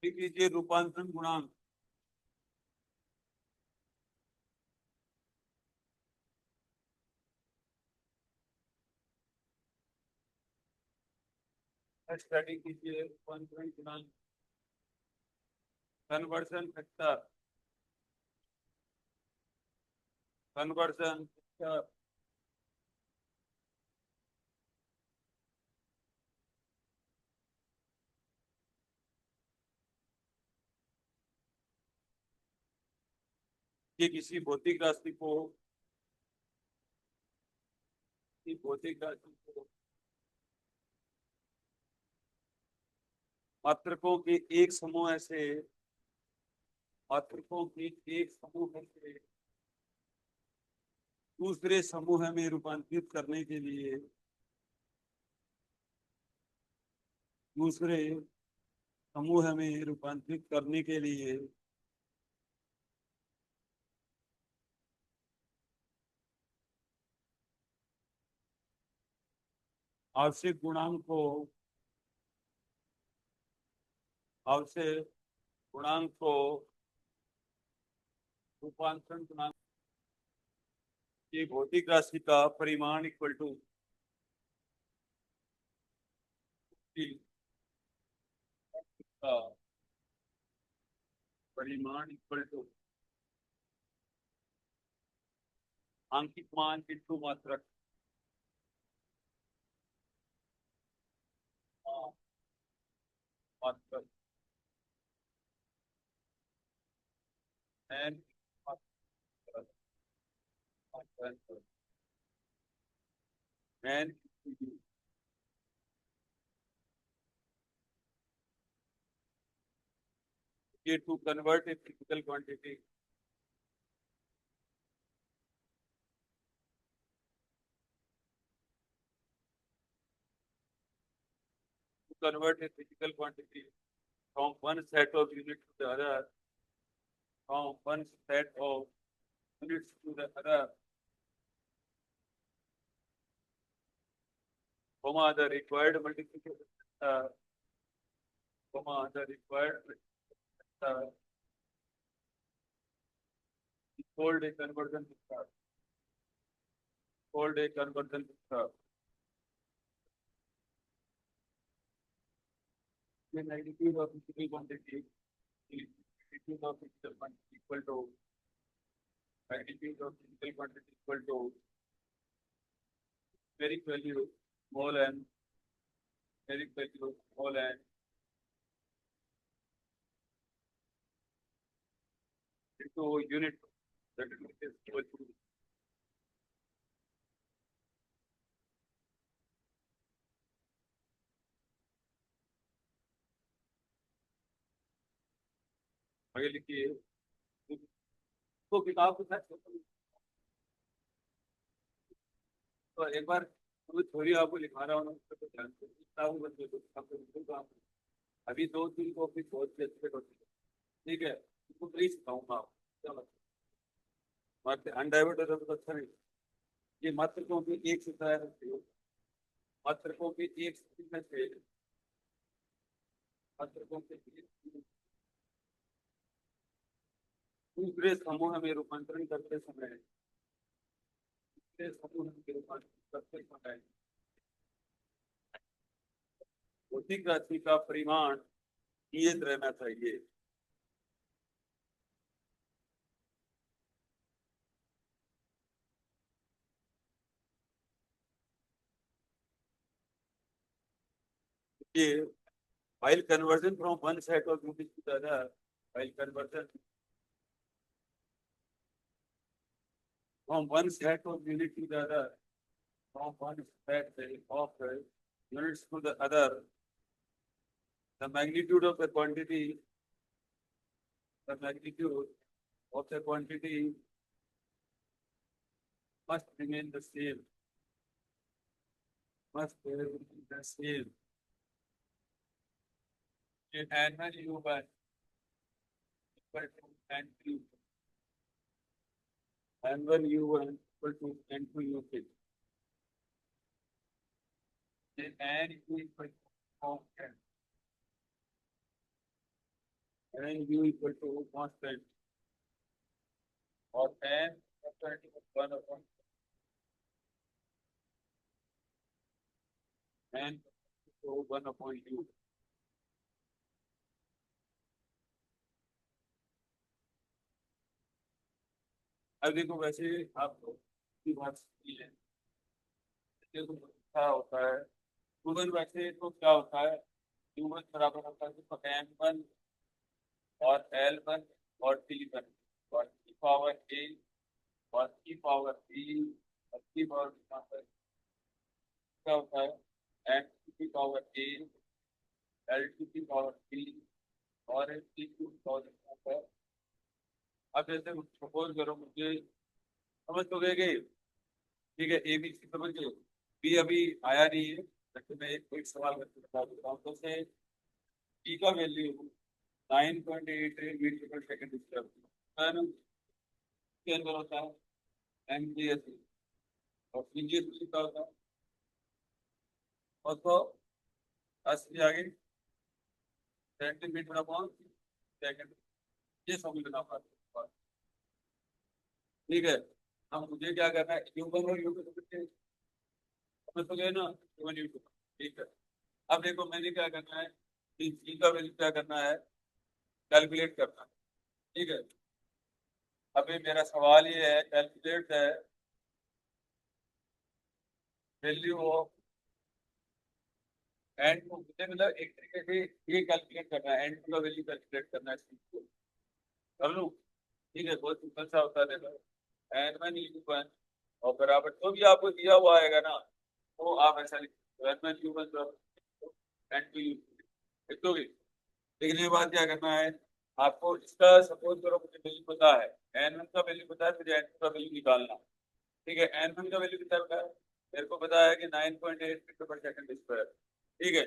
लिख लीजिए रूपांतरण गुणांक। स्टडी कीजिए रूपांतरण गुणांक। Conversion factor. Conversion factor. ये किसी भौतिक राशि को भौतिक राशि को मात्रकों के एक समूह से मात्रकों के एक समूह से दूसरे समूह में रूपांतरित करने के लिए दूसरे समूह में रूपांतरित करने के लिए आवश्यक गुणांक को आवश्यक गुणांक को रूपांतरण गुणांक की भौतिक राशि का परिमाण इक्वल टू परिमाण इक्वल टू आंकिक मान इंटू मात्रक। मात्रक एन मात्रक एन ये to convert a physical quantity convert a physical quantity from one set of units to the other, from one set of units to the other, the required multiplication, the required is called a conversion vector. Called a conversion vector. The magnitude of physical quantity is magnitude of physical quantity equal to magnitude of physical quantity equal to numeric value small n, numeric value small n into unit that is equal to आगे लिखिए। तो किताब के साथ तो एक बार थोड़ी आपको लिखा रहा हूँ उस पर ध्यान से किताब बंद कर दो, आपको लिखूंगा। अभी दो तीन कॉपी बहुत ही अच्छे होती है, ठीक है, इसको प्लीज सिखाऊंगा आप। चलो मात्र अनडाइवर्टेड तो अच्छा नहीं। ये मात्रकों की एक सूत्र है, मात्रकों की एक सूत्र में से मात्रकों के दूसरे समूह में रूपांतरण करते समय दूसरे समूह में रूपांतरण करते समय भौतिक राशि का परिमाण नियत रहना चाहिए। ये while conversion from one set of units to the other, while conversion from one set of units to the other, from one set of units to the other, the magnitude of the quantity, the magnitude of the quantity must remain the same. Must remain the same. N1 U1 equal to N2. N1 U1 equal to N2 U2. Then N is equal to constant. N u equal to constant और n one upon n तो one upon u. अब देखो वैसे आपको की बात की है, देखो क्या होता है वन, वैसे तो क्या होता है वन बराबर होता है एम वन और एल वन और टी वन और की पावर ए और की पावर बी और की पावर क्या होता है एम टू की पावर ए एल टू की पावर बी और एल टू की पावर। अब जैसे सपोज करो मुझे समझ तो गए कि ठीक है ए बी सी समझ गए, बी अभी आया नहीं है, लेकिन मैं एक सवाल करके बता देता हूँ। तो से बी का वैल्यू 9.88 मीटर पर सेकंड स्क्वायर के अंदर होता है एम जी एस, और पी जी एस का होता है और तो अस्सी आगे सेंटीमीटर अपॉन सेकंड, ये समझना पाता है। ठीक है, हम मुझे क्या करना है यू वन और यू टू समझ तो गए ना, यू वन यू टू। ठीक है, अब देखो मैंने क्या करना है, जी का वैल्यू क्या करना है, कैलकुलेट करना है। ठीक है, अभी मेरा सवाल ये है कैलकुलेट है वैल्यू ऑफ एंड टू, मुझे मतलब एक तरीके से ये कैलकुलेट करना है, एंड टू का वैल्यू कैलकुलेट करना है इसको कर लूँ। ठीक है, बहुत सिंपल सा होता है, देखो एन वन यू वन और बराबर जो भी आपको दिया हुआ आएगा ना वो आप ऐसा लिखो n one u one n two u लिखोगे। लिखने के बाद क्या करना है आपको, इसका सपोज करो मुझे वैल्यू पता है, एन वन का वैल्यू पता है, फिर एन टू का वैल्यू निकालना। ठीक है, एन वन का वैल्यू कितना पता है, मेरे को पता है कि 9.8 मीटर पर सेकंड स्क्वायर। ठीक है,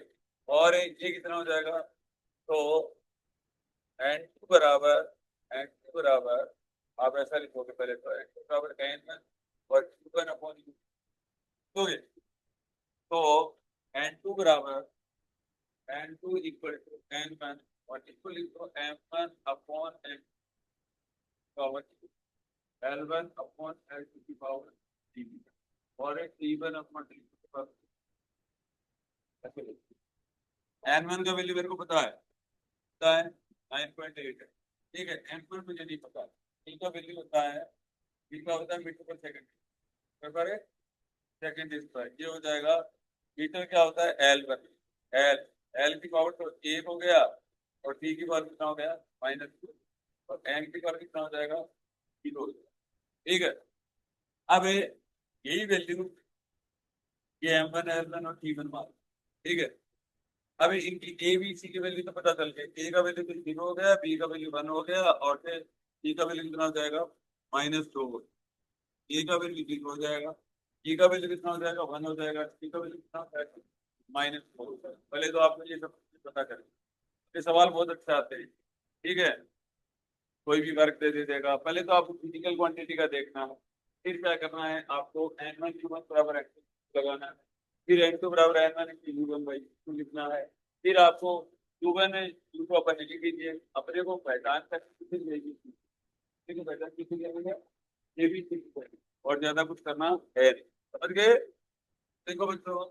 और ये कितना हो जाएगा, तो एन टू बराबर आप ऐसा लिखोगे पहले, तो एन टू बराबर एन वन और टू वन अपॉन यू लिखोगे। तो एन टू बराबर N two equal to N one और equal to M one upon N power L one upon L two की पावर टी और एक T one upon T two की power. N one का value मेरे को पता है 9.8 है। ठीक है, एन वन मुझे नहीं पता, टी का वैल्यू होता है, टी का होता है मीटर पर सेकंड, बराबर है सेकंड स्क्वायर, ये हो जाएगा। मीटर क्या होता है एल वन, एल एल की पावर तो एक हो गया और टी की पावर कितना हो गया -2 और एन की पावर कितना हो जाएगा 0 हो जाएगा। ठीक है, अब यही वैल्यू ये एम वन एल वन और टी वन मान। ठीक है, अब इनकी ए बी सी की वैल्यू तो पता चल गई, ए का वैल्यू तो 0 हो गया, बी का वैल्यू 1 हो गया और फिर सी का वैल्यू कितना हो जाएगा -2 हो गया, ए का वैल्यू 0 हो जाएगा, ई का वैल्यू कितना हो जाएगा 1 हो जाएगा, सी का वैल्यू कितना हो जाएगा -4 हो जाएगा। पहले तो आपको ये सब पता करें, ये सवाल बहुत अच्छे आते हैं। ठीक है, कोई भी वर्क दे देगा, पहले तो आपको फिजिकल क्वांटिटी का देखना है, फिर क्या करना है आपको एन वन यू वन बराबर एन टू लगाना है, फिर एन टू बराबर N one u one by two लिखना है, फिर आपको यू वन यू को अपन लिख लीजिए, अपने को पहचान कर किसी लेगी, ठीक है, पहचान किसी लेंगे ये भी ठीक है, और ज्यादा कुछ करना है नहीं। समझ गए, देखो बच्चों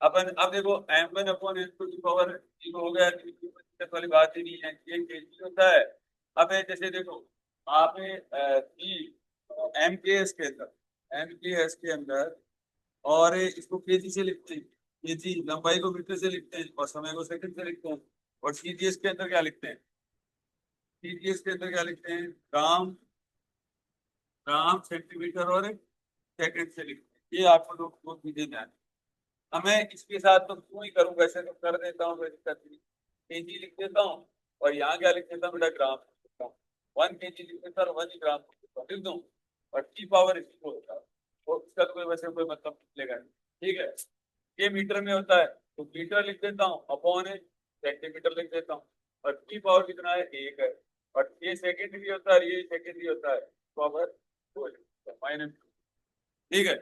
अपन अब देखो M one upon n two की पावर जीरो हो गया, दिक्कत वाली बात ही नहीं है, ये केजी होता है। अब जैसे देखो आप एम के एस के अंदर और इसको केजी से लिखते हैं, केजी लंबाई को मीटर से लिखते हैं और समय को सेकंड से लिखते हैं, और सीजीएस के अंदर क्या लिखते हैं, सीजीएस के अंदर क्या लिखते हैं ग्राम ग्राम सेंटीमीटर और सेकंड से लिखते हैं। ये आपको दो चीजें ध्यान, हमें इसके साथ तो क्यों ही करूँ, वैसे तो कर देता हूँ, कोई दिक्कत नहीं, केजी लिख देता हूँ और यहाँ क्या लिख देता हूँ बेटा ग्राम लिख देता हूँ, 1 kg लिख देता हूँ 1 ग्राम लिख दूँ और टी पावर इसी को होता है, तो इसका तो कोई वैसे कोई मतलब निकलेगा नहीं। ठीक है, ये मीटर में होता है तो मीटर लिख देता हूँ अपॉन सेंटीमीटर लिख देता हूँ, और टी पावर कितना है 1 है, और ये सेकेंड भी होता है, ये सेकेंड भी होता है पावर 2 -2। ठीक है,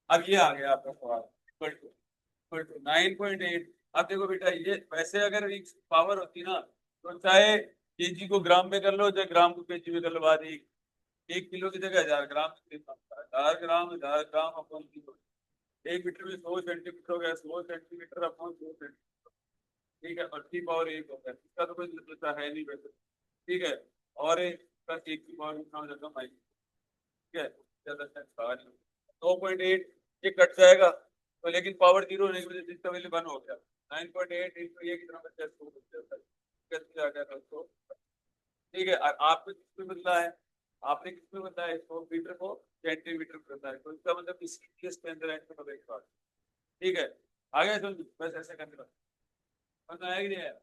अब ये आ गया आपका सवाल इक्वल टू 9.8। अब देखो बेटा ये वैसे अगर एक पावर होती ना तो चाहे केजी को ग्राम में कर लो, चाहे ग्राम को केजी में कर लो, बात एक किलो की जगह 1000 ग्राम, 1000 ग्राम, 1000 ग्राम अपॉन किलो। 1 मीटर में 100 सेंटीमीटर हो गया, 100 सेंटीमीटर अपॉन 100 सेंटीमीटर। ठीक है, और 3 पावर 1 हो गया, इसका तो कोई मतलब है नहीं वैसे। ठीक है, और 1 की पावर कितना हो जाएगा, माइनस। ठीक है, ज्यादा सेंस बाहर नहीं। 2.8 ये कट जाएगा तो, लेकिन पावर जीरो होने की वजह से इसका वैल्यू 1 हो गया। 9.8 इंटू ये कितना बचा, 2 बच जाता है। कैसे आ गया 2? ठीक है, और आपने किसमें बदला है, आपने किसमें बदला है, 100 मीटर को सेंटीमीटर में बदला है, तो इसका मतलब इसी केस के अंदर एंड का एक बात। ठीक है, आगे समझ, बस ऐसे करने का समझ आया कि नहीं आया?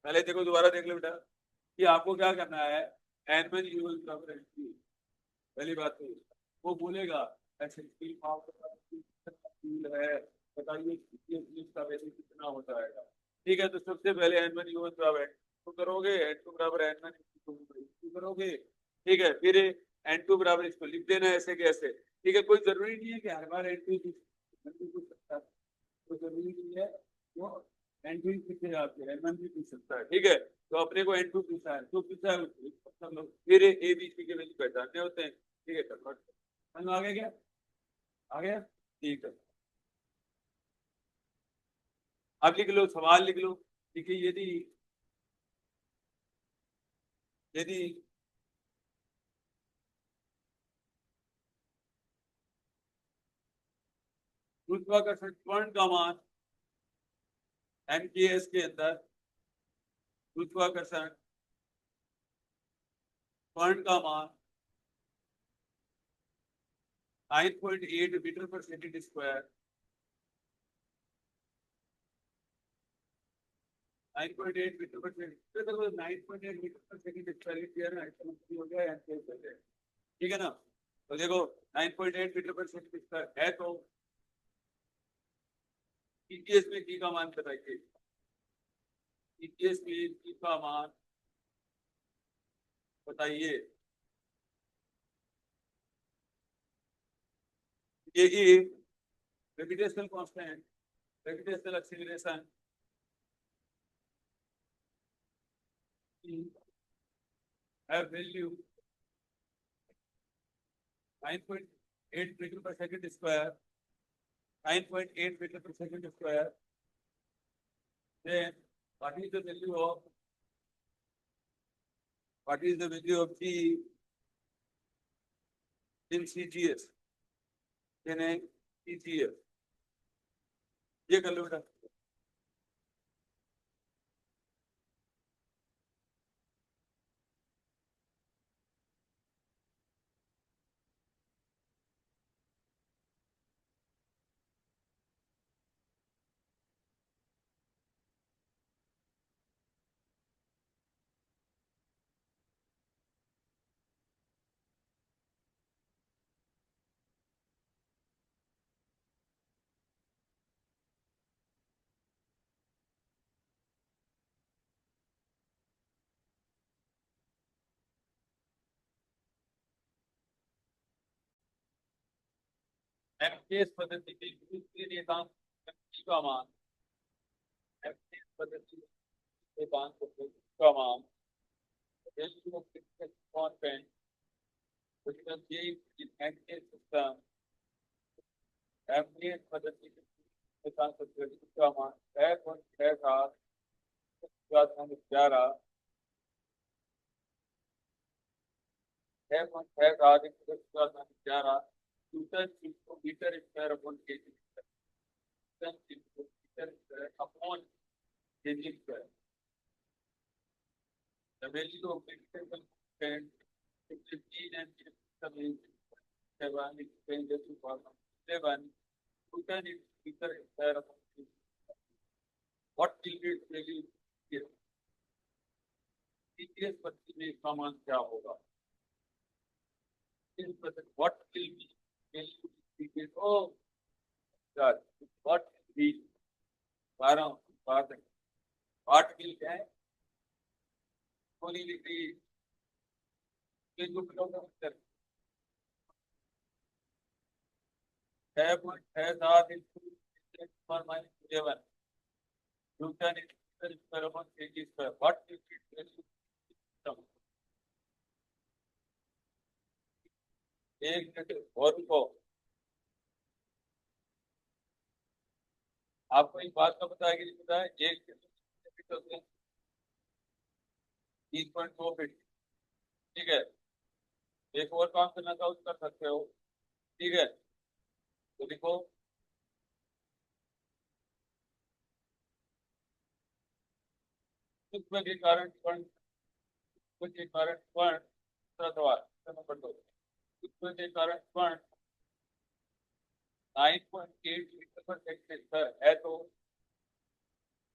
पहले देखो, दोबारा देख लो बेटा कि आपको क्या करना है। एनमन यूज पहली बात तो वो बोलेगा ऐसे स्टील पावर है, बताइए इसका वैल्यू कितना हो जाएगा। ठीक है, तो सबसे पहले एनमन यूज बराबर तो करोगे, एन टू बराबर एनमन करोगे। ठीक है, फिर एन टू बराबर इसको लिख देना ऐसे कैसे। ठीक है, कोई जरूरी नहीं है कि हर बार एन टू पूछ सकता है, कोई जरूरी नहीं है वो एन टू पूछे जाते हैं, एन भी पूछ सकता है। ठीक है, तो अपने को एन टू पूछा है, तो पूछा है सब लोग, फिर ए बी सी के वैल्यू पहचानने होते हैं। ठीक है, कन्वर्ट समझ में आ गया क्या? आ गया, ठीक है। अब लिख लो, सवाल लिख लो। ठीक है, यदि यदि गुरुत्वाकर्षण त्वरण का मान एमकेएस के अंदर, गुरुत्वाकर्षण त्वरण का मान 9.8 मीटर पर सेकंड स्क्वायर, 9.8 मीटर पर सेकंड, 9.8 मीटर पर सेकंड स्क्वायर किया ना, इसका मतलब हो गया एमकेएस। ठीक है ना, तो देखो 9.8 मीटर पर सेकंड स्क्वायर है, तो ईटीएस में की का मान बताइए, ईटीएस में की का मान बताइए। ये ग्रेविटेशनल कांस्टेंट, ग्रेविटेशनल एक्सीलरेशन है वैल्यू 9.8 मीटर पर second square, 9.8 metre per second square, then what is the value of, what is the value of G in CGS, in a CGS? ये कर लो बेटा। एमकेएस पद्धति की दूसरी रेखांक का मान, एमकेएस पद्धति रेखांक का मान value of fixed constant because J in MKS system, MKS पद्धति रेखांक का मान 6.67 11 6.67 11 newton into metre square upon kg square, newton into metre square upon kg square. The value of fixed constant 15 and 7 explained to problem 7 Newton is meter square upon kg. What will be its value here? TTS पद्धति में इसका मान क्या होगा? What will be value TTS? Oh God, what will be 12 बात है, what will क्या है? कोनी लिख रही है, किसको kilometre metre 6.67 into 10⁻11 Newton is meter square upon kg square. What will be its value? एक मिनट और रुको। आपको एक बात का पता है कि नहीं पता है? एक फीट होते हैं 3.2 फीट। ठीक है। एक और काम करना चाहो तो कर सकते हो। ठीक है, तो देखो उसमें के कारण कण, कुछ के कारण कण, दूसरा सवाल नंबर 2, उसमें के कारण कण 9.8 मीटर पर सेकंड स्क्वायर है तो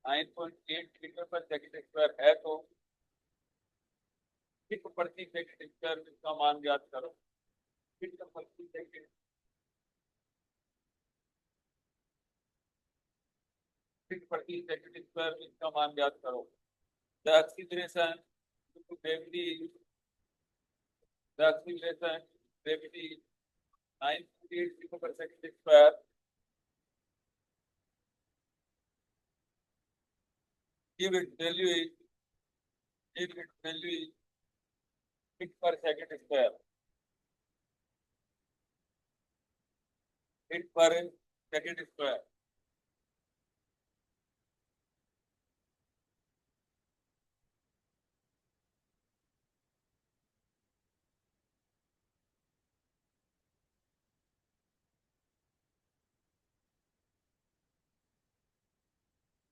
9.8 मीटर पर सेकंड स्क्वायर है तो फीट प्रति सेकंड स्क्वायर इसका मान ज्ञात करो। फीट प्रति सेकंड, फीट प्रति सेकंड स्क्वायर इसका मान ज्ञात करो। The acceleration to gravity, the acceleration gravity 9.8 metre पर second square, give it value is, give it value is feet per second square, feet per second square।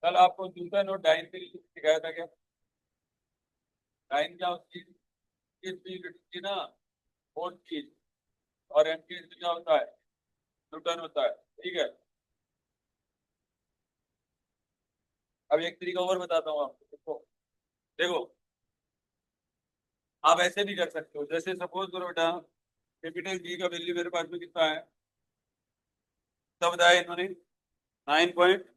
कल आपको Newton और dine के लिए सिखाया था क्या? डाइन क्या होती है? किस चीज की ना, फोर्थ चीज, और एमपीएस क्या होता है? न्यूटन होता है। ठीक है। अब एक तरीका और बताता हूँ आपको, देखो देखो, आप ऐसे भी कर सकते हो। जैसे सपोज करो बेटा, कैपिटल जी का वैल्यू मेरे पास में कितना है, तब बताया इन्होंने 9.6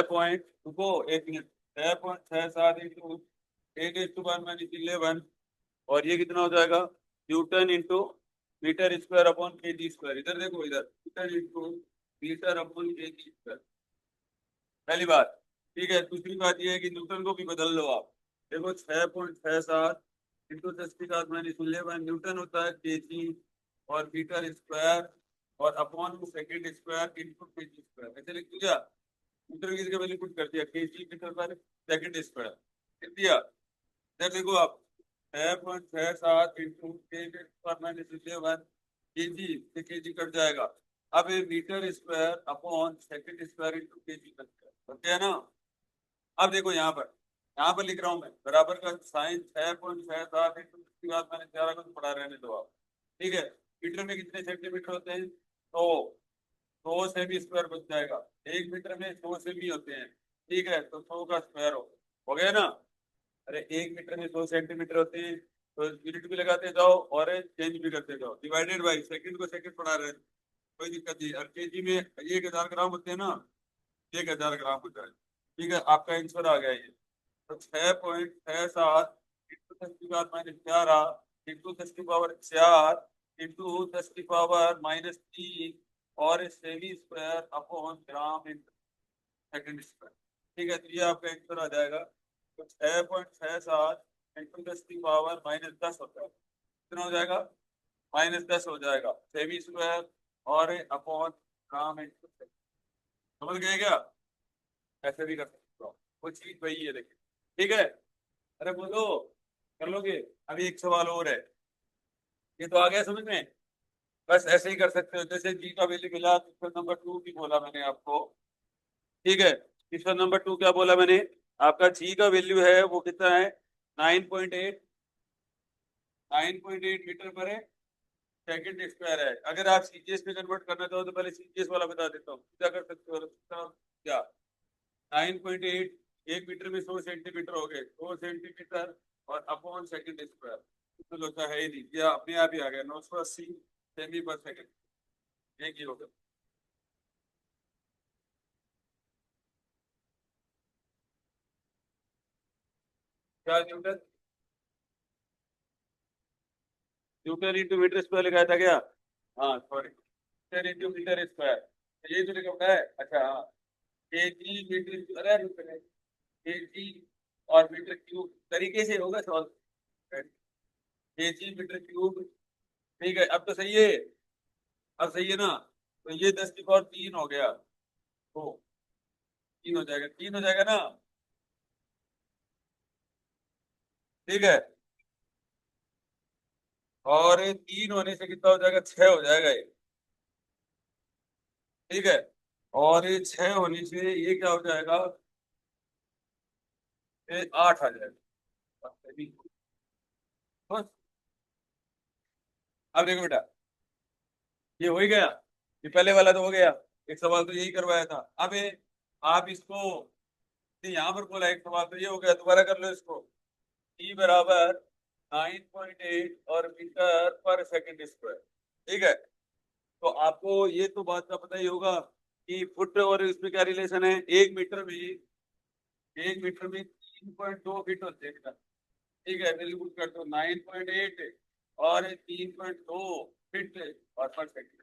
पॉइंट, रुको एक मिनट, 6.67 इंटू 10⁻11, और ये कितना हो जाएगा? Newton into metre square upon kg square. इधर देखो, इधर newton into metre upon kg square, पहली बात। ठीक है, दूसरी बात ये है कि न्यूटन को भी बदल लो आप। देखो 6.67 इंटू 10⁻11 न्यूटन होता है केजी, और मीटर स्क्वायर और upon second square into KG square, ऐसे लिख दिया। मीटर की जगह वैल्यू पुट कर दिया, केजी मीटर पर सेकेंड स्क्वायर लिख दिया। इधर देखो आप, 6.67 इंटू 10⁻11 केजी से केजी कट जाएगा। अब ये metre square upon second square into kg cut गया, ओके है ना? अब देखो यहाँ पर लिख रहा हूँ मैं, बराबर का साइन 6.67 इंटू, उसकी बात मैंने 11 को पढ़ा, रहने दो आप। ठीक है। मीटर में कितने सेंटीमीटर होते हैं? तो 100 सेमी स्क्वायर बच जाएगा। एक मीटर में 100 सेमी होते हैं। ठीक है, तो 100 का स्क्वायर हो गया ना? अरे एक मीटर में 100 सेंटीमीटर होते हैं, तो यूनिट भी लगाते जाओ और चेंज भी करते जाओ, डिवाइडेड बाई सेकंड को सेकंड पढ़ा रहे हैं, कोई दिक्कत नहीं। और केजी में 1,000 ग्राम होते हैं ना, 1,000 ग्राम होता है। ठीक है, आपका आंसर आ गया ये। तो 6.67 इंटू 10⁻11 इंटू 10⁻4 इंटू 10⁻−3 और semi square upon gram into second square. ठीक है, तो ये आपका आंसर आ जाएगा। तो 6.67 इंटू 10⁻−10 होता है, कितना हो जाएगा? -10 हो जाएगा, सेमी स्क्वायर और अपॉन ग्राम इंटू सेकंड। समझ गए क्या? ऐसे भी कर सकते हो, वो चीज वही है, देखिए। ठीक है, अरे बोलो, कर लोगे? अभी एक सवाल और है, ये तो आ गया समझ में। बस ऐसे ही कर सकते हो, जैसे जी का वैल्यू मिला, क्वेश्चन नंबर 2 भी बोला मैंने आपको। ठीक है, क्वेश्चन नंबर 2 क्या बोला मैंने? आपका जी का वैल्यू है वो कितना है? 9.8, 9.8 मीटर पर है सेकंड स्क्वायर है। अगर आप सीजीएस में कन्वर्ट करना चाहो तो पहले सीजीएस वाला बता देता हूँ, क्या कर सकते हो क्या? 9.8, एक मीटर में 100 सेंटीमीटर हो गए, 100 सेंटीमीटर और अपॉन सेकंड स्क्वायर, तो लोचा है ही नहीं, या अपने आप ही आ गया 980 सेमी पर सेकंड, एक ही होगा। क्या newton, newton into metre square लिखाया था क्या? हाँ sorry, metre into metre square, यही तो लिखा हुआ है। अच्छा हाँ, के जी मीटर, अरे के जी और मीटर क्यूब, तरीके से होगा सॉल्व। KG metre cube. ठीक है, अब तो सही है। अब सही है ना? तो ये 10 की पावर 3 हो गया। तो 3 हो जाएगा, 3 हो जाएगा ना? ठीक है। और 3 होने से कितना हो जाएगा? 6 हो जाएगा ये। ठीक है। और ये 6 होने से ये क्या हो जाएगा? ये 8 आ जाएगा। बस। अब देखो बेटा, ये हो ही गया। ये पहले वाला तो हो गया। एक सवाल तो यही करवाया था। अब आप इसको, यहाँ पर बोला एक सवाल तो ये हो गया, दोबारा कर लो इसको। ई बराबर 9.8 और मीटर पर सेकंड स्क्वायर। ठीक है। तो आपको ये तो बात का पता ही होगा कि फुट और इसमें क्या रिलेशन है। 1 मीटर में 3.2 फीट होते हैं। ठीक है, बिल्कुल कर दो 9.8 और 3.2 फीट और पर सेकंड।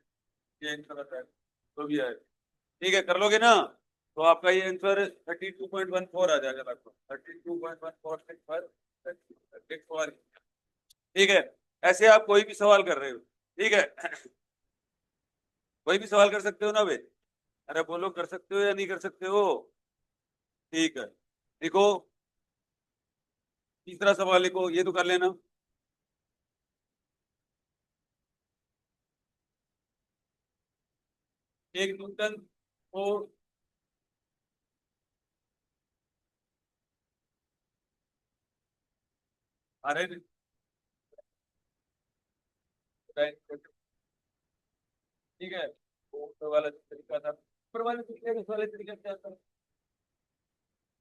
ये आंसर आता है तो भी है। ठीक है, कर लोगे ना? तो आपका ये आंसर 32.14 आ जाएगा लगभग 32.14 पर। ठीक है। ऐसे आप कोई भी सवाल कर रहे हो। ठीक है। कोई भी सवाल कर सकते हो ना बे? अरे बोलो, कर सकते हो या नहीं कर सकते हो? ठीक है। देखो, तीसरा सवाल लिखो, ये तो कर लेना। एक न्यूटन को, अरे ठीक है, वो ऊपर वाला जो तरीका था, ऊपर वाले तरीके का, इस वाले तरीके से आता है।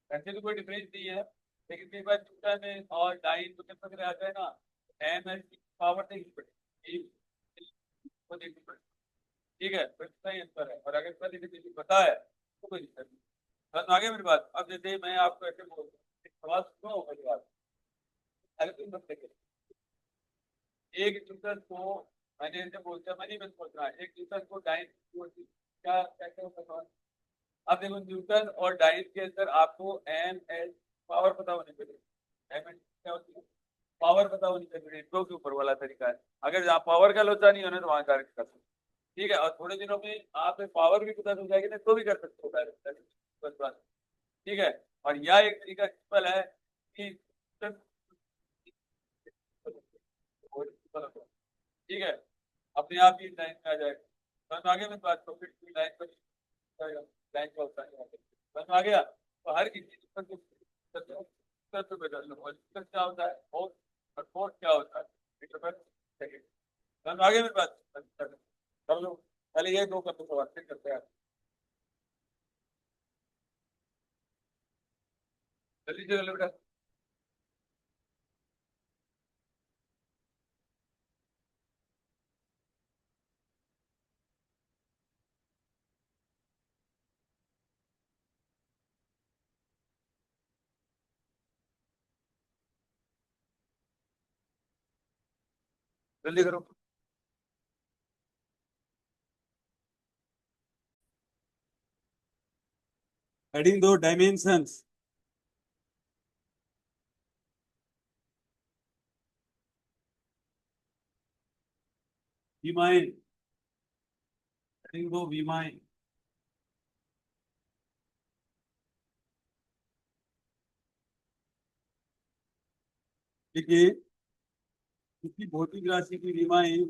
ऐसे तो कोई डिफरेंस नहीं है। लेकिन कई बार न्यूटन और डाइन तो किस तरह आता है ना, एम एल की पावर देखनी पड़ेगी, को देखनी पड़ेगी। ठीक है, तो इसका ही आंसर है। और अगर इसका लिखित पता है तो कोई दिक्कत नहीं। बस आगे मेरी बात, अब जैसे मैं आपको ऐसे बोल रहा हूँ, एक सवाल सुनो मेरी बात। अगर तुम बस देखे एक न्यूटन को, मैंने ऐसे बोलता, मैं नहीं, मैं सोच रहा एक न्यूटन को डाइन क्या कैसे होता है सवाल? अब देखो, न्यूटन और डाइन के अंदर आपको एम एल पावर पता होनी चाहिए। एम एल क्या होती है? पावर पता होनी चाहिए। दो के ऊपर वाला तरीका है। अगर जहाँ पावर का लोचा नहीं होना तो वहां डायरेक्ट कर सकते। ठीक है, और थोड़े दिनों में आप पावर भी पता चल जाएगी ना, तो भी कर सकते हो डायरेक्ट। बस बात। ठीक है। और यह एक तरीका सिंपल है कि ठीक है, अपने आप ही लाइन में आ जाएगा। बस आगे मैं बात करूँ, फिर लाइन पर लाइन का होता है। बस आ गया, तो हर किसी चीज पर उत्तर पे बदल लो। और उत्तर क्या होता है? और फोर्स क्या होता है? मीटर पर सेकंड। बस आगे मैं बात कर लो। पहले ये दो कर दो सवाल, फिर करते हैं। जल्दी से कर लो बेटा। जल्दी करो। हेडिंग दो, डायमेंशंस। विमाएं। हेडिंग दो, विमाएं। देखिए, किसी भौतिक राशि की विमाएं,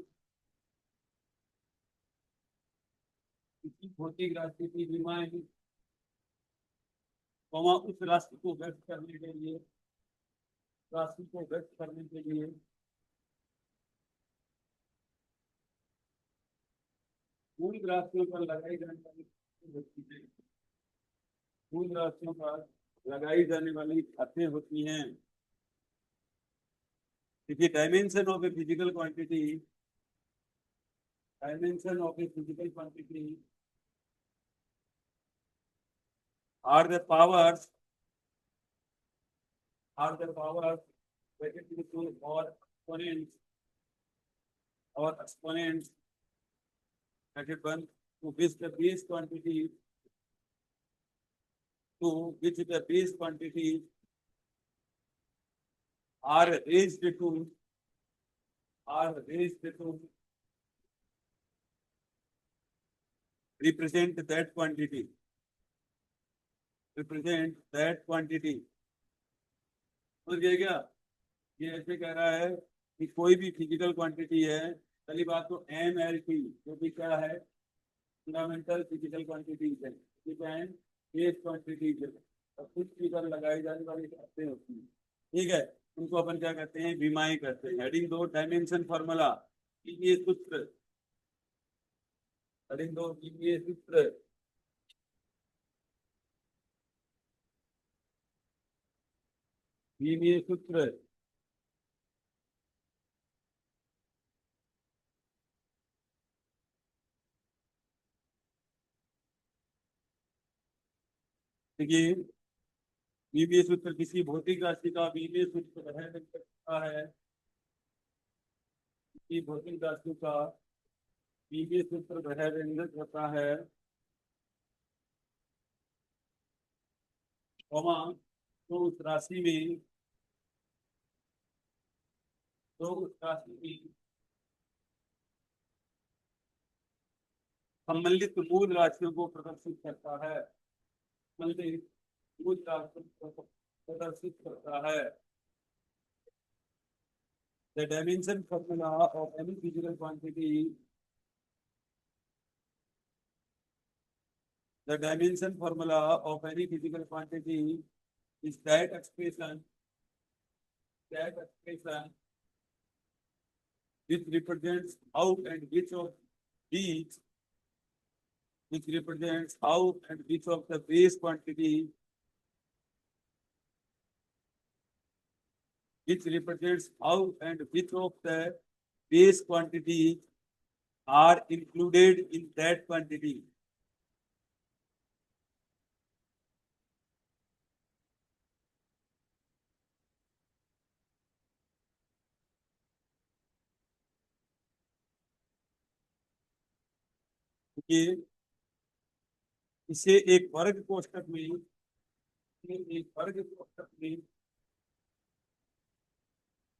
किसी भौतिक राशि की विमाएं उस राशि को व्यक्त करने के लिए, राशि को व्यक्त करने के लिए मूल राशियों पर लगाई जाने वाली, मूल राशियों पर लगाई जाने वाली शर्तें होती हैं। देखिए, dimension of a physical quantity, dimension of a physical quantity are the powers, are the powers और एक्सपोनेंट्स, और exponents that is one to which the base quantity, to which the base quantity r raised to represent that quantity, समझ गए क्या? ये ऐसे कह रहा है कि कोई भी फिजिकल क्वांटिटी है, पहली बात तो MLT जो भी क्या है, फंडामेंटल फिजिकल क्वांटिटीज है, ठीक है, बेस क्वांटिटीज है, और कुछ फिगर लगाई जाने वाली शर्तें होती हैं, ठीक है, उनको अपन क्या कहते हैं, विमाएं कहते हैं। हेडिंग 2 डायमेंशन फार्मूला, ये सूत्र, हेडिंग 2 ये सूत्र, ये सूत्र, देखिए बीबीए सूत्र किसी भौतिक राशि का बीबीए सूत्र है, सकता है किसी भौतिक राशि का बीबीए सूत्र वह व्यंजक होता है, कॉमा, तो उस राशि में, तो उस राशि में सम्मिलित मूल राशियों को प्रदर्शित करता है, सम्मिलित मूल राशियों को प्रदर्शित करता है। The dimension formula of any physical quantity, the dimension formula of any physical quantity is that expression which represents how and which of these, which represents how and which of the base quantity, which represents how and which of the base quantity are included in that quantity. ये इसे एक वर्ग कोष्ठक में, एक वर्ग कोष्ठक में,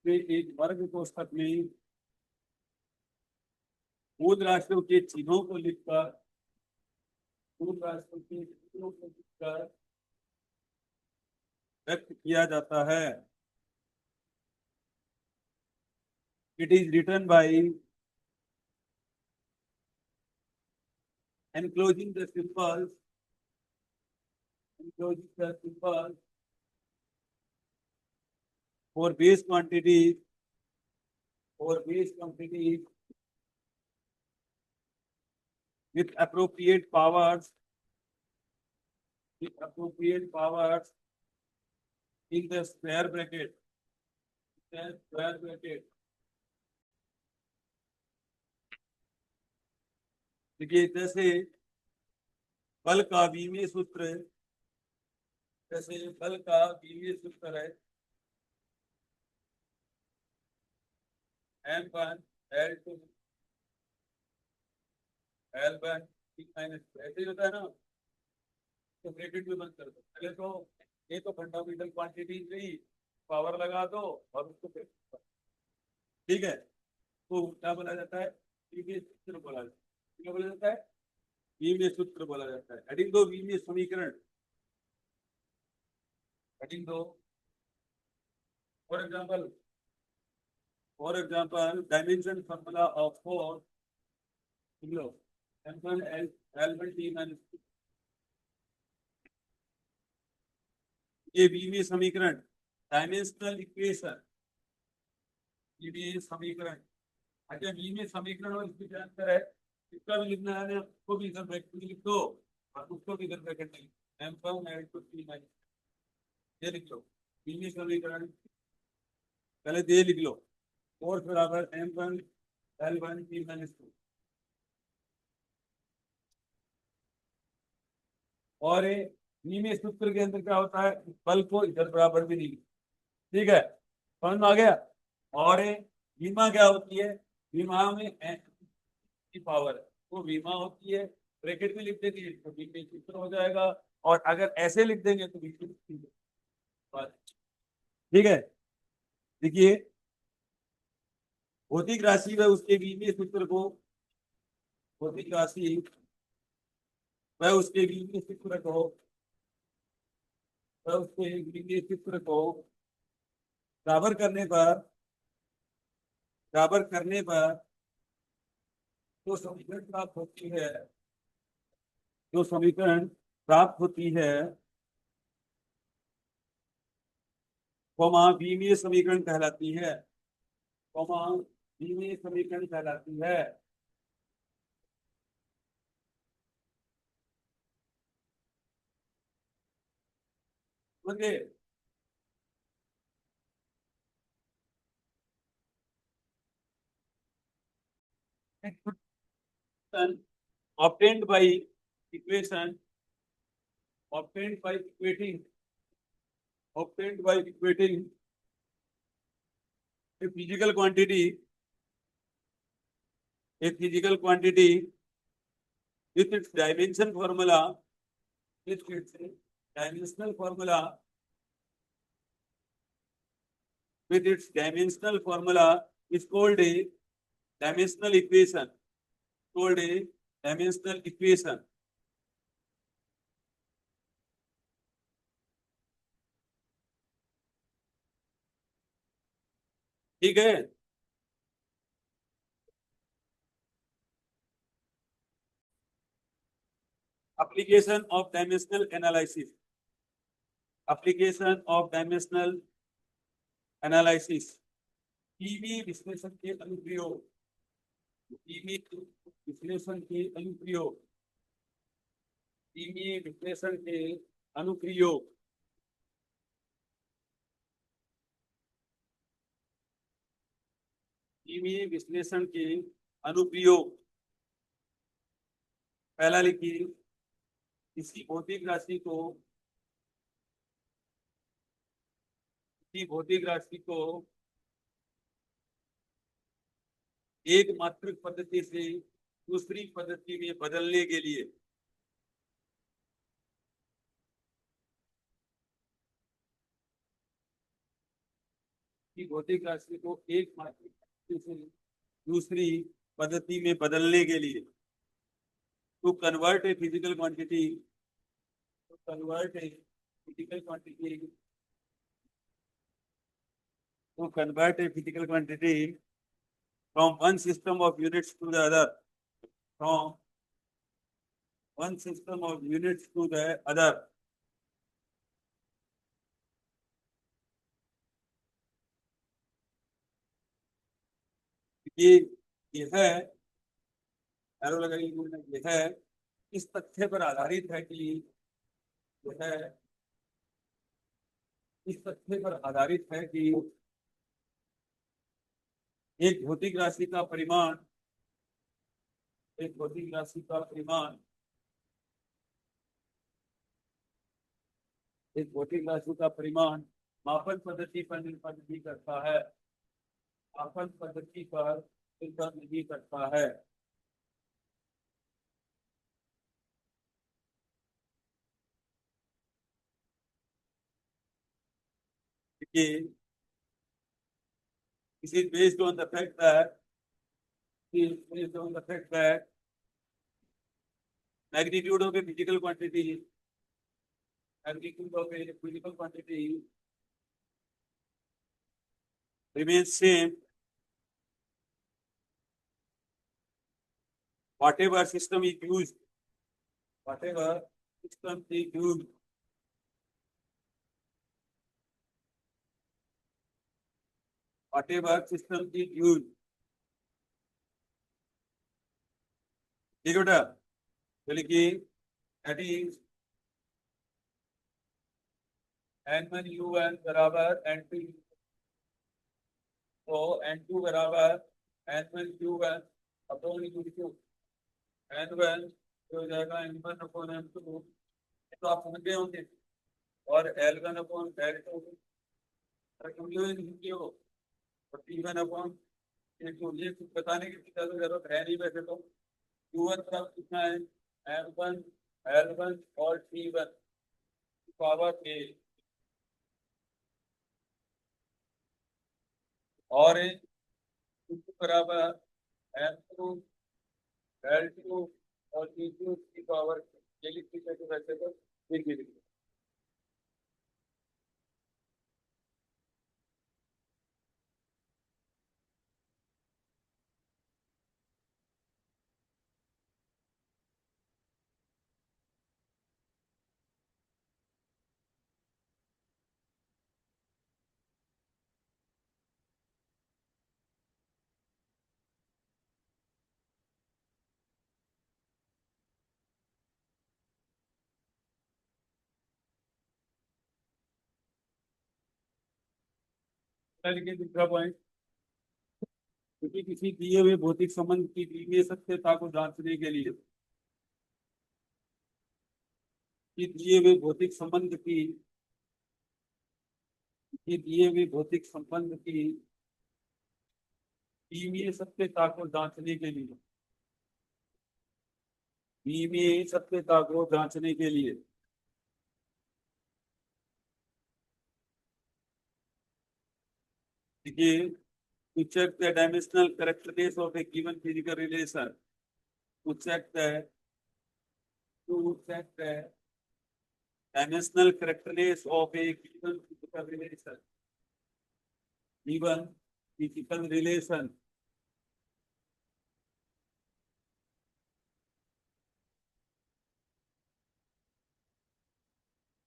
एक वर्ग कोष्ठक में मूल राशियों के चिन्हों को लिखकर, मूल राशियों के चिन्हों को लिखकर व्यक्त किया जाता है। It is written by enclosing the symbols, for base quantities, with appropriate powers, in the square bracket, देखिए जैसे बल का बीमीय सूत्र, जैसे बल का बीमीय सूत्र है M1 L2 L1 माइनस, ऐसे ही होता है ना, तो ब्रैकेट में बंद कर दो। पहले तो ये तो फंडामेंटल क्वांटिटी रही, पावर लगा दो और उसको फिर, ठीक है, तो क्या बोला जाता है, बीमीय सूत्र बोला जाता है, क्या बोला जाता है, बीमीय सूत्र बोला जाता है। हेडिंग 2 बीमीय समीकरण, heading 2 for example dimension formula of four, M1 L1 T minus, ये बीमीय समीकरण, डायमेंशनल इक्वेशन, बीमीय समीकरण। अच्छा बीमीय समीकरण और इसकी क्या अंतर है, इसका भी लिखना है ना, उसको भी इधर ब्रैकेट में लिख दो और उसको भी इधर ब्रैकेट में लिख दो, M1 L2 T माइनस, ये लिख लो बीमीय समीकरण, पहले ये लिख लो, फोर्स बराबर M1 L1 T माइनस 2, और बीमीय सूत्र के अंदर क्या होता है, बल को इधर बराबर भी नहीं, ठीक है, समझ में आ गया। और विमा क्या होती है, विमा में n की पावर है, वो विमा होती है, ब्रैकेट में लिख देंगे तो बीमीय सूत्र हो जाएगा, और अगर ऐसे लिख देंगे तो बीमीय, ठीक है, देखिए, भौतिक राशि व उसके बीजीय सूत्र को, भौतिक राशि वह उसके बीजीय सूत्र को, वह उसके बीजीय सूत्र को बराबर करने पर, बराबर करने पर जो समीकरण प्राप्त होती है, जो समीकरण प्राप्त होती है बीमीय समीकरण कहलाती है, बीमीय समीकरण कहलाती है। समझे? obtained by equation, obtained by equating, obtained by equating a physical quantity, a physical quantity with its dimension formula, with its dimensional formula, with its dimensional formula is called a dimensional equation, called a dimensional equation. ठीक है? application of dimensional analysis, application of dimensional analysis, PV विश्लेषण के अनुप्रयोग, PV विश्लेषण के अनुप्रयोग, PV विश्लेषण के अनुप्रयोग, पीवी विश्लेषण के अनुप्रयोग। पहला लिखिए, किसी भौतिक राशि को, किसी भौतिक राशि को एक मात्रिक पद्धति से दूसरी पद्धति में बदलने के लिए, कि भौतिक राशि को एक मात्रिक पद्धति से दूसरी पद्धति में बदलने के लिए, to convert a physical quantity, to convert a physical quantity, to convert a physical quantity from one system of units to the other, from one system of units to the other, ये है, arrow लगाइए, ये है, इस तथ्य पर आधारित है कि, यह है इस तथ्य पर आधारित है कि एक भौतिक राशि का परिमाण, एक भौतिक राशि का परिमाण, एक भौतिक राशि का परिमाण मापन पद्धति पर निर्भर नहीं करता है, मापन पद्धति पर निर्भर नहीं करता है। This is based on the fact that, based on the fact that magnitude of a physical quantity, magnitude of a physical quantity remains same whatever system is used, whatever system is used, whatever system is used। ठीक है बेटा, चलिए कि that is n1 u1 बराबर n2, तो n2 बराबर n1 u1 upon u2, n1 हो जाएगा n1 अपॉन n2, तो आप समझ गए होंगे, और l1 अपॉन l2 हो, और t1 अपॉन l2, ये कुछ बताने की जरूरत है नहीं वैसे तो। u1 का कितना है, m1 l1 और t1 पावर a, और टू बराबर एम टू एल टू और टी टू की पावर, ये लिख दीजिए तो वैसे तो लिख दीजिए। लिखिए दूसरा पॉइंट, क्योंकि किसी दिए हुए भौतिक संबंध की द्वितीय सत्यता को जांचने के लिए, कि दिए हुए भौतिक संबंध की, कि दिए हुए भौतिक संबंध की द्वितीय सत्यता को जांचने के लिए, द्वितीय सत्यता को जांचने के लिए, देखिए, to check the dimensional characteristics of a given physical relation, to check the dimensional characteristics of a given physical relation, given physical relation,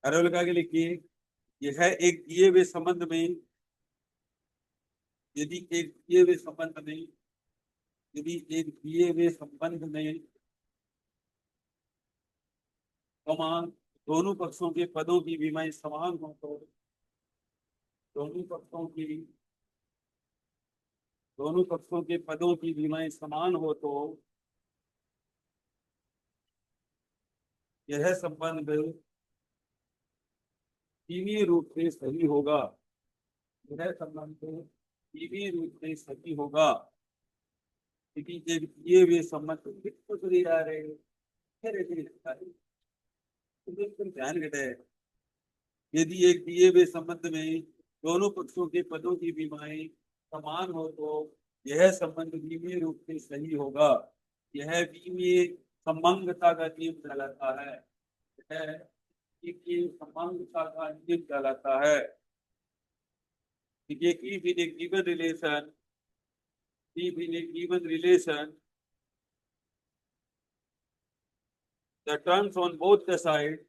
अरे लगा के लिखिए, यह है एक दिए हुए संबंध में, यदि एक दिए हुए संबंध में, यदि एक दिए हुए संबंध में समान दोनों पक्षों के पदों की विमाएं समान हो तो, दोनों पक्षों की, दोनों पक्षों के पदों की विमाएं समान हो तो यह संबंध सीमित रूप से सही होगा, यह संबंध सीमित रूप से सही होगा, क्योंकि एक दिए हुए संबंध कुछ नहीं आ रहे हैं, बिल्कुल ध्यान घटे, यदि एक दिए हुए संबंध में दोनों पक्षों के पदों की विमाएं समान हो तो यह संबंध विमीय रूप से सही होगा, यह विमीय संबंधता का नियम कहलाता है, यह विमीय संबंधता का नियम कहलाता है। देखिए, if in a given relation, if in a given relation the terms on both the sides,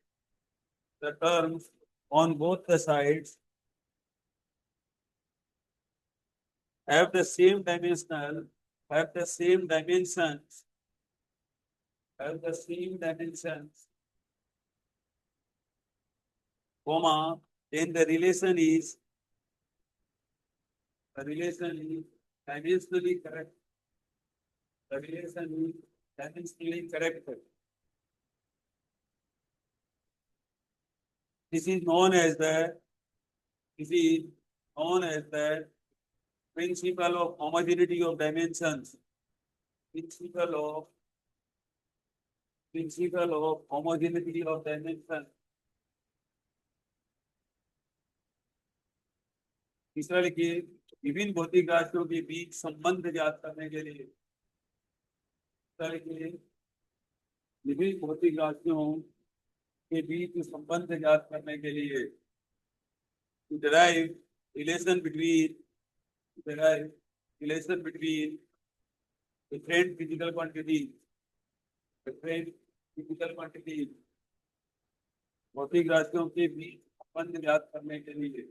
the terms on both the sides have the same dimensional, have the same dimensions, have the same dimensions, comma, then the relation is dimensionally correct. The relation is dimensionally correct. This is known as the, this is known as the principle of homogeneity of dimensions. Principle of homogeneity of dimensions. तीसरा लिखिए, विभिन्न भौतिक राशियों के बीच संबंध ज्ञात करने के लिए, तीसरा लिखिए, विभिन्न भौतिक राशियों के बीच संबंध ज्ञात करने के लिए, to derive relation between, to derive relation between different physical quantities, different physical quantities, भौतिक राशियों के बीच संबंध ज्ञात करने के लिए,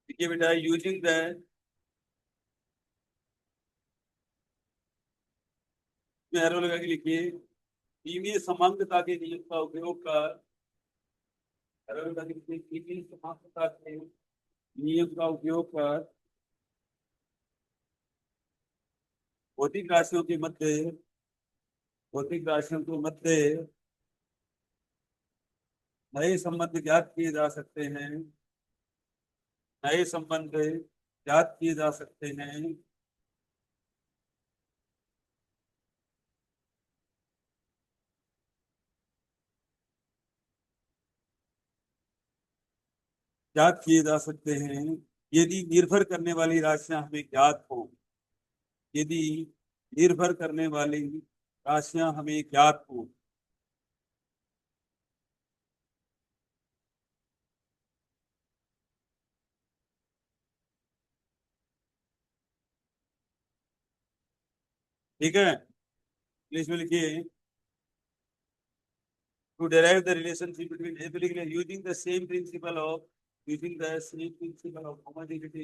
देखिए बेटा, यूजिंग द, एरो लगा के लिखिए, विमीय समांगता के नियम का उपयोग कर, एरो लगा के लिखिए, विमीय समांगता के नियम का उपयोग कर भौतिक राशियों के मध्य, भौतिक राशियों के मध्य नए संबंध ज्ञात किए जा सकते हैं, नए संबंध ज्ञात किए जा सकते हैं, ज्ञात किए जा सकते हैं यदि निर्भर करने वाली राशियां हमें ज्ञात हो। यदि निर्भर करने वाली राशियां हमें ज्ञात हो। ठीक है, इंग्लिश में लिखिए। To derive the relationship between ability using the same principle of homogeneity,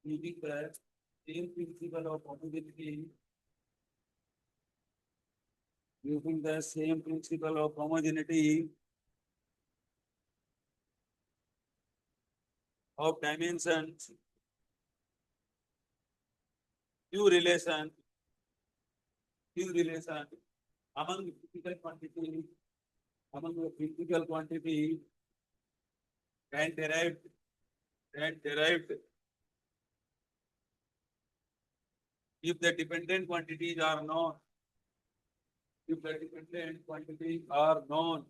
using the same principle of homogeneity, using the same principle of homogeneity of dimensions, Q relation among physical quantity, among the physical quantity and derived if the dependent quantities are known, if the dependent quantities are known।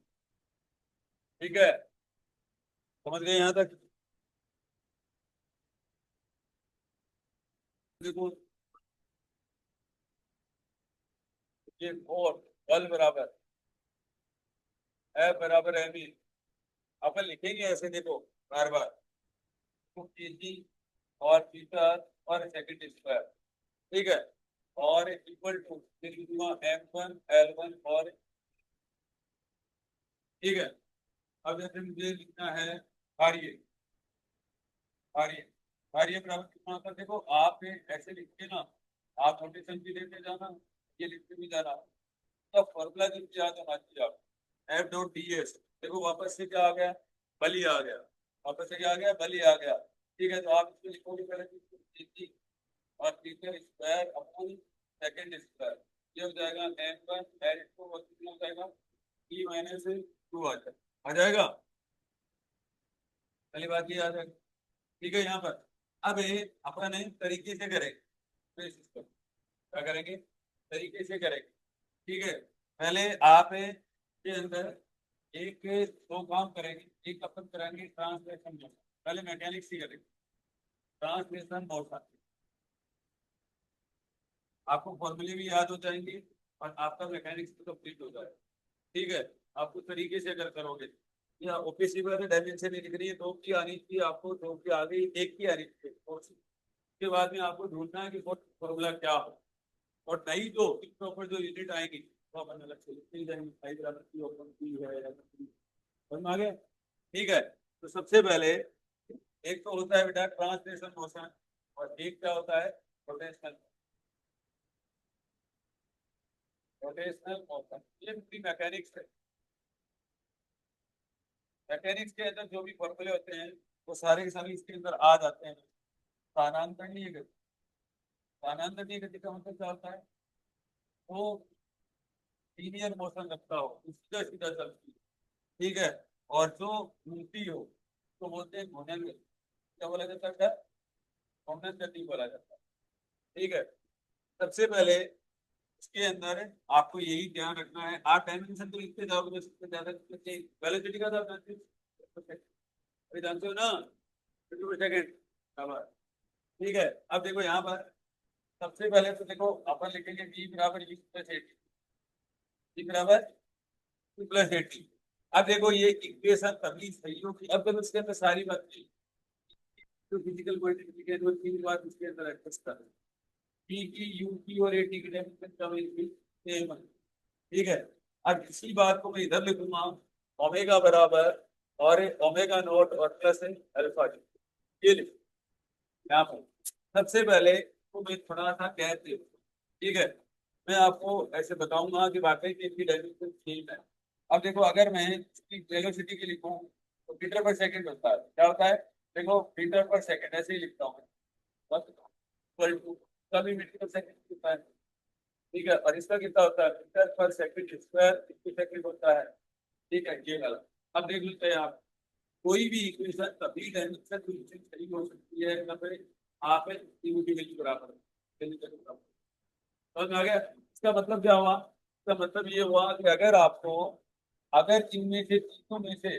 ठीक है, समझ गए यहां तक? देखो ये और बल बराबर F बराबर एम ई, अपन लिखेंगे ऐसे, देखो बार बार, तो केजी और मीटर और सेकंड स्क्वायर। ठीक है, और इक्वल टू M1 L1 और, ठीक है। अब जैसे मुझे लिखना है कार्य, कार्य कार्य बराबर कितना होता है, देखो आप ऐसे लिख के ना, आप नोटेशन भी लेते जाना, ये लिखते भी जाना, तो फॉर्मूला जब याद होना चाहिए आप। एफ डॉट डी एस, देखो वापस से क्या आ गया, बली आ गया, वापस से क्या आ गया, बली आ गया। ठीक है, तो आप इसको लिखोगे पहले तो और metre square upon second square, ये हो जाएगा M1 L2 और कितना हो जाएगा E-2 आ जाएगा। पहली बात ये आ जाएगा। ठीक है, यहाँ पर अब अपन तरीके से करेंगे, तो इस system क्या करेंगे, तरीके से करेंगे। ठीक है, पहले आप के अंदर एक दो काम करेंगे। एक अपन करेंगे ट्रांसलेशन मोशन, पहले मैकेनिक्स ही करेंगे, ट्रांसलेशन मोशन। आपको फॉर्मूले भी याद हो जाएंगे और आपका मैकेनिक्स भी कंप्लीट हो जाएगा। ठीक है, आपको तरीके से अगर करोगे, या ओपीसी पर डायमेंशन नहीं लिख रही है, दो की आनी चाहिए आपको, दो की आ गई, एक की आनी चाहिए, उसके बाद में आपको ढूंढना है कि फॉर्मूला क्या हो, और नहीं तो इसके ऊपर जो यूनिट आएगी वो अपन अलग से लिखते जाएंगे, फाई बराबर की ओपन की है या समझ में आ गया। ठीक है, तो सबसे पहले एक तो होता है बेटा ट्रांसलेशन मोशन, और एक क्या होता है, रोटेशनल, रोटेशनल मोशन। ये पूरी मैकेनिक्स है। मैकेनिक्स के अंदर जो भी फॉर्मूले होते हैं वो सारे के सारे इसके अंदर आ जाते हैं। स्थानांतरणीय गति, स्थानांतरणीय गति का मतलब क्या होता है, वो लीनियर मोशन रखता हो, सीधा सीधा चलती है। ठीक है, और जो घूमती हो तो बोलते हैं घूर्णन गति। क्या बोला जाता है, घूर्णन गति बोला जाता है। ठीक है, सबसे पहले इसके अंदर आपको यही ध्यान रखना है, आप डायमेंशन तो लिखते जाओगे, सबसे ज्यादा वेलोसिटी का था जानते हो ना, सेकंड। ठीक है, अब देखो यहाँ पर सबसे पहले तो देखो अपन लिखेंगे v बराबर u प्लस एटी, v बराबर u प्लस एटी। अब देखो ये इक्वेशन तभी सही होगी, अब देखो इसके अंदर सारी बात तो फिजिकल क्वांटिटी के अंदर तीन बात इसके अंदर एडजस्ट कर, p की u की और at की डायमेंशन का सेम है। ठीक है, अब इसी बात को मैं इधर लिखूंगा, ओमेगा बराबर और ओमेगा नॉट और प्लस अल्फा, ये लिख यहाँ पर। सबसे पहले तो मैं थोड़ा सा कह दे, ठीक है, मैं आपको ऐसे बताऊंगा कि वाकई में इनकी डायमेंशन सेम है। अब देखो अगर मैं इसकी वेलोसिटी की लिखूं तो मीटर पर सेकंड होता है, क्या होता है, देखो मीटर पर सेकंड ऐसे ही लिखता हूँ बस, इक्वल टू सभी मीटर पर सेकंड होता है। ठीक है, और इसका कितना होता है, मीटर पर सेकंड स्क्वायर सेकंड होता है। ठीक है, ये वाला। अब देख लेते हैं आप, कोई भी इक्वेशन तभी डायमेंशन सही हो सकती है जब आप की वैल्यू बराबर है। समझ में आ गया, इसका मतलब क्या हुआ, इसका मतलब ये हुआ कि अगर आपको, अगर इनमें से तीनों में से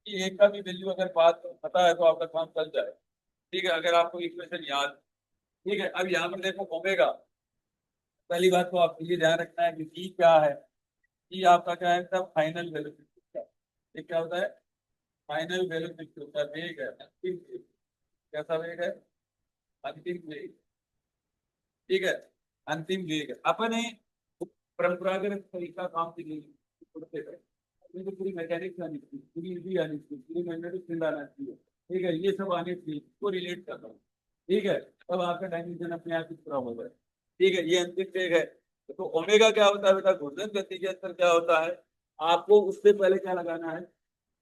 कि एक का भी वैल्यू अगर बात पता है तो आपका काम चल जाए। ठीक है, अगर आपको इक्वेशन याद। ठीक है, अब यहाँ पर देखो ओमेगा। पहली बात तो आपको ये ध्यान रखना है कि ई क्या है। ई आपका क्या है, तब फाइनल वेलोसिटी। ये क्या होता है? फाइनल वेलोसिटी होता है, वेग है, अंतिम वेग। कैसा वेग है? अंतिम वेग। ठीक है, अंतिम वेग है। अपने परंपरागत तरीका काम की नहीं करते थे। अपने को पूरी मैकेनिक्स आनी चाहिए, पूरी इजी आनी चाहिए, पूरी मैग्नेटिक फील्ड आना चाहिए। ठीक है, ये सब आने चाहिए, इसको रिलेट कर रहा हूँ। ठीक है, तब आपका डायमेंशन अपने आप ही पूरा हो जाए। ठीक है, ये अंतिम वेग है। तो ओमेगा क्या होता है बेटा? घूर्णन गति के अंदर क्या होता है? आपको उससे पहले क्या लगाना है?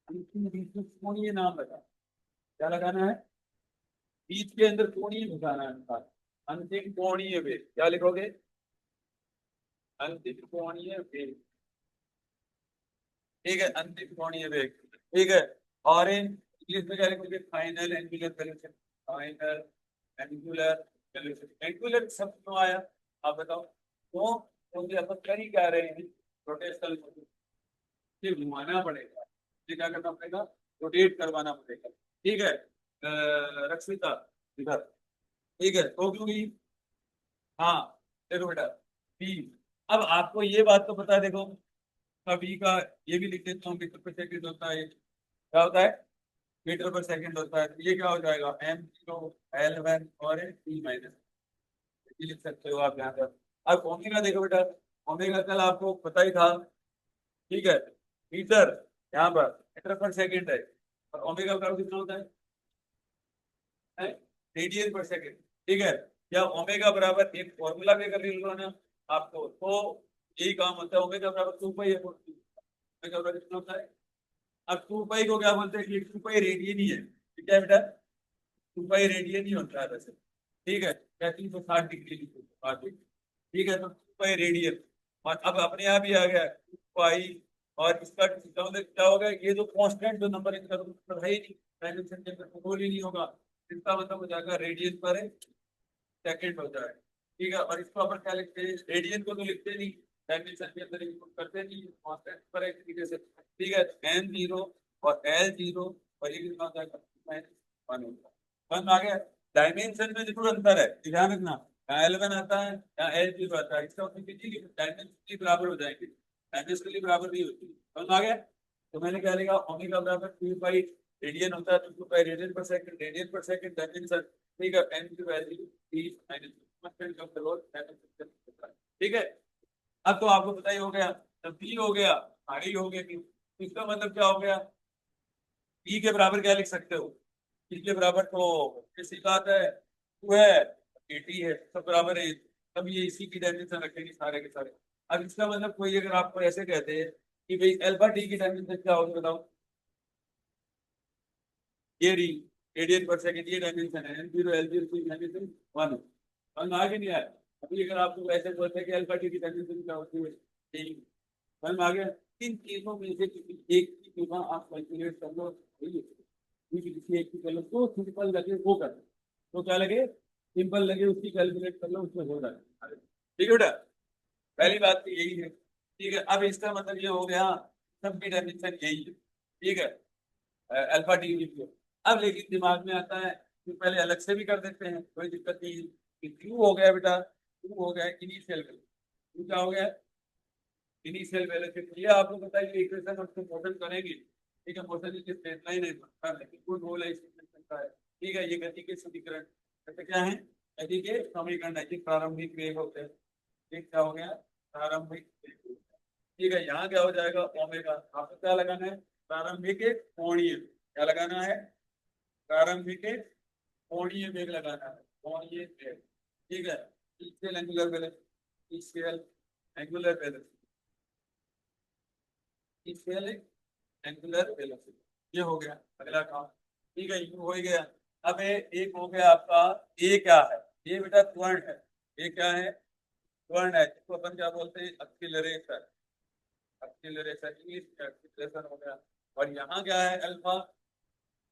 अंतिम बीच में कोणीय नाम लगा। क्या लगाना है? बीच के अंदर कोणीय घुसाना है। अंतिम कोणीय वेग क्या लिखोगे? अंतिम कोणीय वेग। ठीक है, अंतिम कोणीय वेग। ठीक है, और इन इंग्लिश में क्या लिखोगे? Final angular velocity. Final angular velocity. Angular शब्द क्यों आया? आप बताओ क्यों? क्योंकि अपन कर ही क्या रहे हैं? रोटेशनल ये घुमाना पड़ेगा। ये क्या करना पड़ेगा? रोटेट करवाना पड़ेगा। ठीक है, रक्षिता इधर। ठीक है, तो क्योंकि हाँ, देखो बेटा, बी। अब आपको ये बात तो पता है, देखो बी का ये भी लिख देता हूँ, मीटर पर सेकंड होता है। क्या होता है? मीटर पर सेकंड होता है। तो ये क्या हो जाएगा? M0 L1 और टी माइनस। ये लिख सकते हो आप यहाँ पर। अब ओमेगा देखो बेटा, ओमेगा कल आपको पता ही था। ठीक है, मीटर यहाँ पर मीटर पर सेकंड है, और ओमेगा का कितना होता है? रेडियन पर सेकंड। ठीक है, या ओमेगा बराबर एक फॉर्मूला भी अगर लिख लो ना आपको, तो यही काम होता है। ओमेगा बराबर 2 पाई है। ओमेगा बराबर कितना होता है? अब 2 पाई को क्या बोलते हैं? कि 2 पाई रेडियन ही है। ठीक है बेटा, 2 पाई रेडियन ही होता है वैसे। ठीक है, या 360 डिग्री लिखो, 60 डिग्री। ठीक है, तो 2 पाई रेडियन। और अब अपने आप ही आ गया 2 पाई। और इसका मतलब क्या होगा? ये जो कांस्टेंट जो नंबर इनका तो मतलब है ही नहीं, डायमेंशन के अंदर तो रोल ही नहीं होगा। इसका मतलब हो जाएगा रेडियन पर सेकंड हो जाएगा। ठीक है, और इसको अपन क्या लिखते हैं? रेडियन को तो लिखते नहीं, डायमेंशन के अंदर इनपुट करते नहीं, कांस्टेंट पर एक तरीके से। ठीक है, M0 और L0, और ये कितना हो जाएगा? -1 होगा। समझ में आ गया? डायमेंशन में जरूर अंतर है, ध्यान रखना। यहाँ L1 आता है, यहाँ L0 आता है। इसका मतलब कि डायमेंशन बराबर हो जाएंगे, डायमेंशनली बराबर नहीं होती। समझ में आ गया? तो मैंने क्या लिखा? ओमेगा बराबर 2 पाई रेडियन होता है, तो 2 पाई रेडियन पर सेकंड, रेडियन पर सेकंड डायमेंशन। ठीक है, एन की वैल्यू 30 माइनस। ठीक है, अब तो आपको पता ही हो गया। जब बी हो गया, आगे हो गया, तो इसका मतलब क्या हो गया? बी के बराबर क्या लिख सकते हो? बी के बराबर तो किसी बात है, टू है, एटी है, सब बराबर है। तब ये इसी की डायमेंशन रखेंगे सारे के सारे। अब इसका मतलब कोई अगर आपको ऐसे कहते हैं कि भाई अल्फा टी की डायमेंशन क्या होगी, बताओ? ये री रेडियन पर सेकंड, ये डायमेंशन है। M0 L0 की डायमेंशन 1 है। समझ में आ गया नहीं आया? अभी अगर आपको ऐसे बोलते हैं कि अल्फा टी की डायमेंशन क्या होती है, यही। समझ में आ गया? इन चीजों में से किसी एक की तुलना आप कैलकुलेट कर लो, वही है। किसी एक की कर लो तो सिंपल लगे वो कर लो। तो क्या लगे? सिंपल लगे उसकी कैलकुलेट कर लो, उसमें हो रहा है। ठीक है बेटा, पहली बात तो यही है। ठीक है, अब इसका मतलब ये हो गया सबकी डायमेंशन यही है। ठीक है, अल्फा डी लिख लो। अब लेकिन दिमाग में आता है कि पहले अलग से भी कर देते हैं, कोई दिक्कत नहीं है। कि क्यू हो गया बेटा, क्यू हो गया इनिशियल वैल्यू। क्यू क्या हो गया? Initial velocity. ये आपको पता है कि इक्वेशन हम मोशन करेंगे। ठीक है, मोशन की स्ट्रेट लाइन है, लेकिन कोई रोल है इस इक्वेशन का है। ठीक है, ये गति के समीकरण ऐसे क्या है? गति के समीकरण है कि प्रारंभिक वेग होते हैं। ठीक, क्या हो गया? प्रारंभिक वेग। ठीक है, यहाँ क्या हो जाएगा? ओमेगा। आपको क्या लगाना है? प्रारंभिक कोणीय। क्या लगाना है? प्रारंभिक कोणीय वेग लगाना है, कोणीय वेग। ठीक है, initial angular velocity, initial angular velocity, initial angular velocity. ये हो गया अगला काम। ठीक है, ये हो ही गया। अब एक हो गया आपका, ये क्या है? ये बेटा त्वरण है। ये क्या है? त्वरण है, जिसको अपन क्या बोलते हैं? एक्सीलरेशन। एक्सीलरेशन, इंग्लिश में एक्सीलरेशन हो गया। और यहाँ क्या है? अल्फा।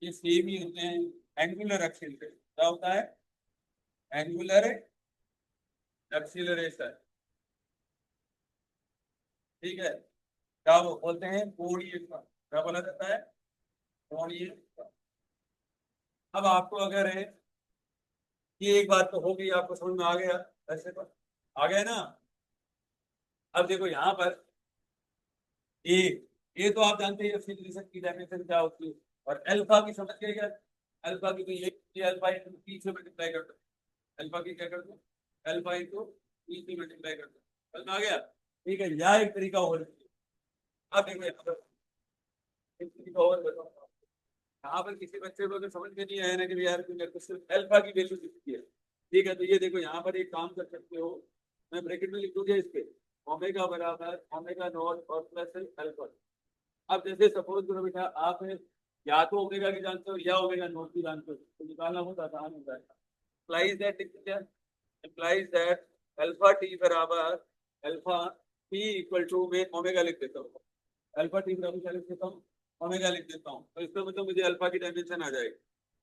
ये सेम ही होते हैं। एंगुलर एक्सीलरेशन क्या होता है? Angular acceleration. ठीक है, क्या वो बोलते हैं? कोणीय त्वरण। क्या बोला जाता है? कोण ये। अब आपको अगर है ये एक बात तो होगी, आपको समझ में आ गया, ऐसे तो आ गया ना। अब देखो यहाँ पर ए, ए तो आप जानते हैं एक्सीलरेशन की डायमेंशन क्या होती है, और अल्फा की समझ गए क्या। अल्फा की तो ये अल्फा इंटू पी से मल्टीप्लाई कर दो, अल्फा की क्या कर दो, अल्फा इंटू पी से मल्टीप्लाई कर दो, समझ में आ गया। ठीक है, यह एक तरीका और है। अब देखो यहाँ पर एक तरीका और बताओ। यहाँ पर किसी बच्चे को अगर समझ में नहीं आया ना कि यार मेरे को सिर्फ अल्फा की वैल्यू दिखती है, ठीक है, तो ये देखो यहाँ पर एक काम कर सकते हो, मैं ब्रैकेट में लिख दूंगा इस पे, ओमेगा बराबर ओमेगा नॉट और प्लस अल्फा। अब जैसे सपोज करो बेटा आप या तो ओमेगा की जानते हो या ओमेगा नॉट की जानते हो, तो निकालना बहुत आसान होता है। implies that implies that alpha T बराबर अल्फा टी इक्वल टू में ओमेगा लिख देता हूँ, अल्फा टी बराबर क्या लिख देता हूँ, ओमेगा लिख देता हूँ, तो इसका मतलब मुझे अल्फा की डायमेंशन आ जाएगी।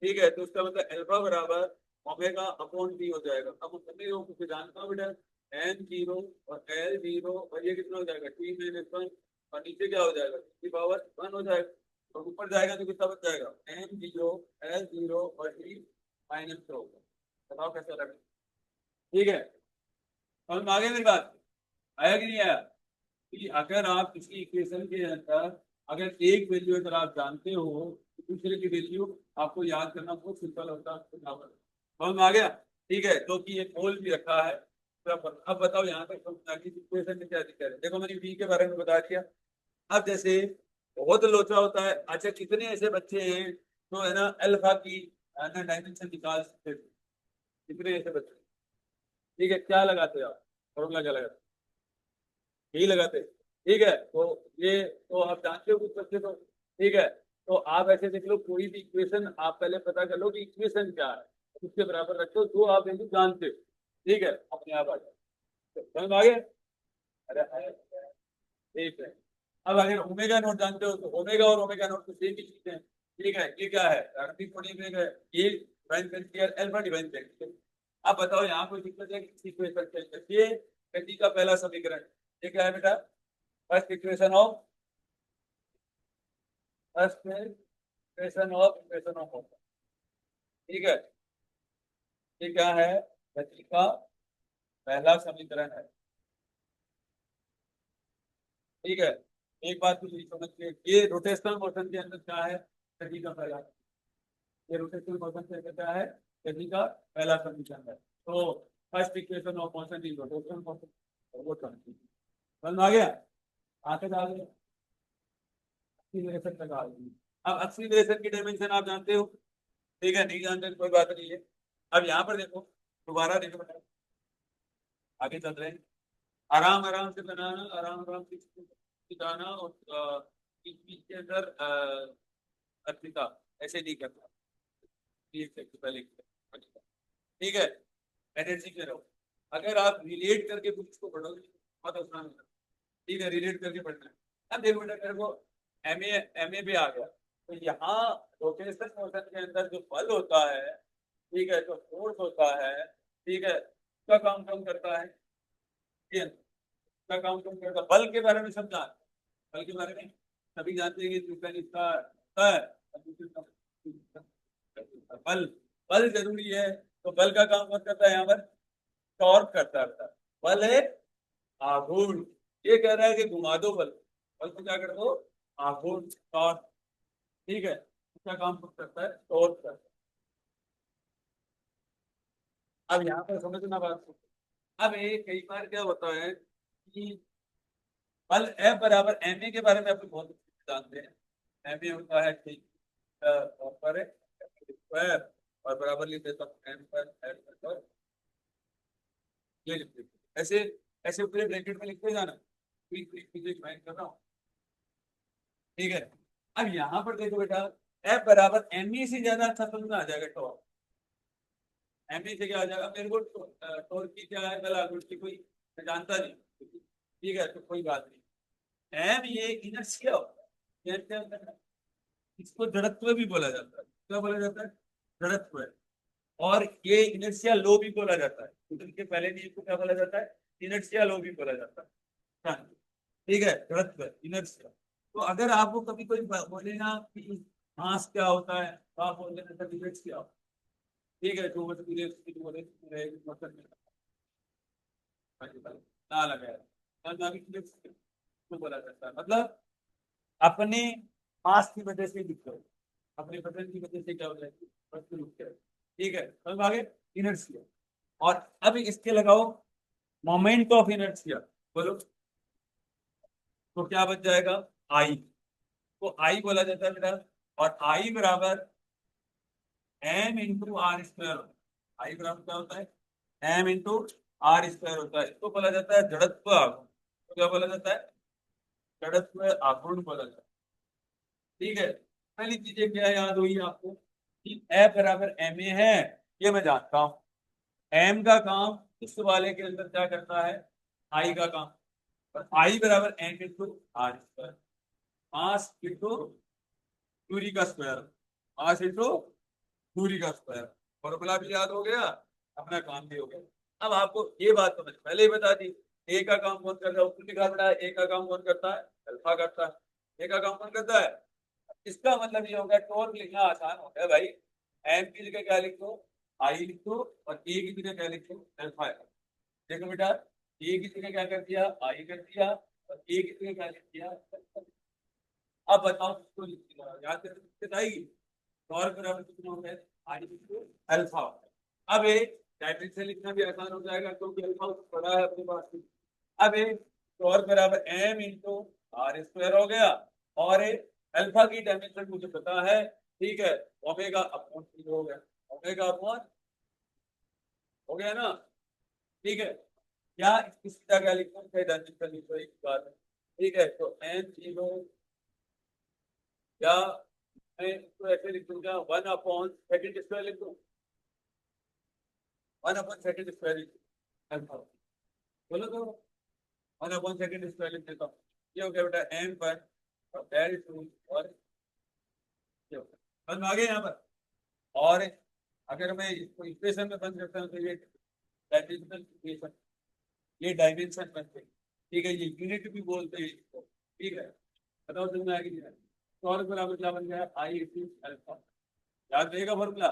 ठीक है, तो इसका मतलब अल्फा बराबर ओमेगा अपॉन टी हो जाएगा। अब सभी लोगों को जानता हूँ बेटा, एन जीरो और एल जीरो और ये कितना हो जाएगा टी माइनस वन, और नीचे क्या हो जाएगा टी पावर वन हो जाएगा, और ऊपर जाएगा तो कितना बच जाएगा एन जीरो एल जीरो और टी माइनस वन। बताओ कैसा लगा। ठीक है, समझ में आ गई मेरी बात, आया कि नहीं आया। कि अगर आप किसी इक्वेशन के अंदर अगर एक वैल्यू अगर आप जानते हो तो दूसरे की वैल्यू आपको याद करना बहुत सिंपल होता है। समझ में आ गया। ठीक है, तो कि ये पोल भी रखा है। तो अब बताओ यहाँ तक समझना कि इक्वेशन में क्या दिक्कत है। देखो मैंने v के बारे में बता दिया। अब जैसे बहुत लोचा होता है, अच्छा कितने ऐसे बच्चे हैं तो है ना अल्फा की डायमेंशन निकाल सकते थे, कितने ऐसे बच्चे। ठीक है, क्या लगाते हो आप, फॉर्मूला क्या लगाते, यही लगाते। ठीक है, तो ये तो आप जानते हो कुछ बच्चे तो। ठीक है, तो आप ऐसे देख लो कोई भी इक्वेशन आप पहले पता कर लो कि इक्वेशन क्या है, उसके बराबर रखो जो आप वैल्यू जानते हो। ठीक है, अपने आप आ जाए, समझ में आ गया। अरे ठीक है, अब अगर ओमेगा नोट जानते हो तो ओमेगा और ओमेगा नोट तो सेम ही चीजें हैं। ठीक है, ये क्या है ये डिवाइन करके अल्फा डिवाइन करके। अब बताओ यहाँ कोई दिक्कत है किसी इक्वेशन के अंदर, ये गति का पहला समीकरण, ये क्या है बेटा, first equation of equation of. ठीक है, ये क्या है, गति का पहला समीकरण है। ठीक है, एक बात तो समझिए, ये रोटेशनल मोशन के अंदर क्या है, गति का पहला, ये रोटेशनल मोशन के अंदर क्या है, गति का पहला समीकरण है। तो first equation of motion is rotational motion, वो समझ में आ गया। आगे आ गया एक्सीलरेशन तक आ गई। अब एक्सीलरेशन की डायमेंशन आप जानते हो। ठीक है, नहीं जानते तो कोई बात नहीं है। अब यहाँ पर देखो, दोबारा देखो बेटा, आगे चल रहे हैं, आराम आराम से बनाना, आराम आराम से जाना, और इसके अंदर अर्पिता ऐसे नहीं करना, पहले। ठीक है, एनर्जी में रहो। अगर आप रिलेट करके कुछ को पढ़ोगे बहुत आसान होगा। ठीक है, रिलेट करके पढ़ना है। अब देखो बेटा मेरे को एम ए भी आ गया, तो यहाँ रोटेशन मोशन के अंदर जो बल होता है, ठीक है, जो फोर्स होता है, ठीक है, उसका काम कौन करता है, ये उसका काम कौन करता है, बल के बारे में समझा, बल के बारे में सभी जानते हैं कि न्यूटन इसका होता है। बल, बल जरूरी है, तो बल का काम कौन करता है यहाँ पर, टॉर्क करता है। बल है आघूर्ण, ये कह रहा है कि घुमा दो बल, बल को क्या कर दो, आघूर्ण टॉर्क। ठीक है, इसका काम कौन करता है, टॉर्क करता है। अब यहाँ पर समझना बात को। अब ये कई बार क्या होता है कि बल F बराबर एम ए के बारे में आप लोग बहुत जानते हैं। एम ए होता है ठीक पर स्क्वायर, और बराबर लिख देता हूँ एम पर एफ पर, ये लिख देते हैं। ऐसे ऐसे पूरे ब्रैकेट में लिखते जाना, फाइंड कर रहा हूँ। ठीक है, अब यहाँ पर देखो बेटा, F बराबर एम ई से ज्यादा अच्छा समझ में आ जाएगा। टॉर्क एम ई से क्या आ जाएगा, मेरे को टॉर्क की क्या है, बल आघूर्ण की कोई मैं जानता नहीं। ठीक है, तो कोई बात नहीं। एम ये इनर्शिया होता है, क्या होता है? इसको जड़त्व भी बोला जाता है। क्या बोला जाता है, जड़त्व। और ये इनर्शिया लो भी बोला जाता है, न्यूटन के पहले नियम को क्या बोला जाता है, इनर्शिया लो भी बोला जाता है। हाँ, ठीक है, जड़त्व इनर्शिया। तो अगर आपको कभी कोई बोले ना कि मास क्या होता है तो आप बोल देते हैं यूनिट्स क्या होता है। ठीक है, जो बस पूरे मतलब ना लगाया तो बोला जाता है, मतलब अपने मास की वजह से दिख रहा है, अपने वजन की वजह से क्या हो जाएगी वस्तु रुक जाएगी। ठीक है, समझ आगे इनर्शिया। और अब इसके लगाओ मोमेंट ऑफ इनर्शिया, बोलो तो क्या बच जाएगा आई। तो आई बोला जाता है बेटा, और आई बराबर एम इंटू आर स्क्वायर। आई बराबर क्या होता है एम इंटू आर स्क्वायर होता है। इसको बोला जाता है जड़त्व आघूर्ण। तो क्या बोला जाता है जड़त्व आघूर्ण बोला जाता है। ठीक है, पहली चीजें क्या याद हुई आपको कि F बराबर एम ए है, ये मैं जानता हूँ। एम का काम इस वाले के अंदर क्या करता है आई का काम, और आई बराबर M into r square, mass into दूरी का स्क्वायर, मास इंटू दूरी का स्क्वायर। फॉर्मूला भी याद हो गया, अपना काम भी हो गया। अब आपको ये बात तो मैंने पहले ही बता दी, ए का काम कौन कर रहा है ऊपर लिखा पड़ा है, ए का काम कौन करता है अल्फा करता है, ए का काम कौन करता है। इसका मतलब ये होगा टॉर्क लिखना आसान हो गया भाई, एम की जगह क्या लिख दो आई लिख दो, और ए की जगह क्या लिख दो अल्फा। देखो बेटा ए की जगह क्या कर दिया आई कर दिया, और ए की जगह क्या लिख दिया। अब बताओ किसको लिख दिया, याद करके दिक्कत आएगी। टॉर्क बराबर कितना होता है आई इंटू अल्फा। अब ये डायरेक्ट से लिखना भी आसान हो जाएगा क्योंकि अल्फा बड़ा है अपने पास में। अब ये टॉर्क बराबर एम इंटू आर स्क्वायर हो गया, और अल्फा की डायमेंशन मुझे पता है। ठीक है, ओमेगा अपॉन टी हो गया, ओमेगा अपॉन हो गया ना। ठीक है, क्या इसका क्या लिखना है डायमेंशन लिखो एक बार में। ठीक है, तो एम जीरो, या मैं इसको ऐसे लिख दूंगा वन अपॉन सेकंड स्क्वायर लिख दूं, one upon second square alpha, बोलो तो वन अपॉन सेकंड स्क्वायर लिख देता हूँ। ये हो गया बेटा एम पर और एल टू, और ये हो गया बन आ गया यहाँ पर। और अगर मैं इसको इक्वेशन में बंद करता हूँ तो ये डायमेंशनल इक्वेशन, ये डायमेंशन बनते हैं। ठीक है, ये यूनिट भी बोलते हैं इसको। ठीक है, बताओ तुमने आगे क्या तो और बराबर क्या बन गया आई इंटू अल्फा, याद रहेगा फॉर्मूला।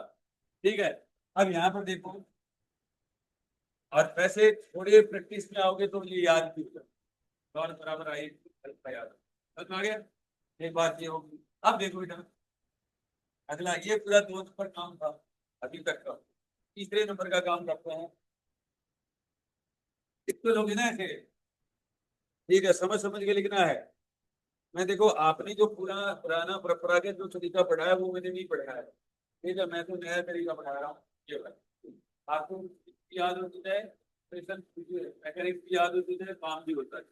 ठीक है, अब यहाँ पर देखो, और वैसे थोड़ी प्रैक्टिस में आओगे तो ये याद भी होगा, और बराबर आई अल्फा याद समझ में आ गया। एक बात ये होगी। अब देखो बेटा अगला, ये पूरा 2 नंबर काम था अभी तक का। तीसरे नंबर का काम करते हैं, इसको लोगे ना ऐसे। ठीक है, समझ समझ के लिखना है। मैं देखो आपने जो पूरा पुराना परंपरागत जो तरीका पढ़ा है वो मैंने नहीं पढ़ा है। ठीक है, मैं तो नया तरीका पढ़ा रहा हूँ। ये वाला। आपको याद होती है, मैकेनिक्स की याद होती है, काम भी होता है,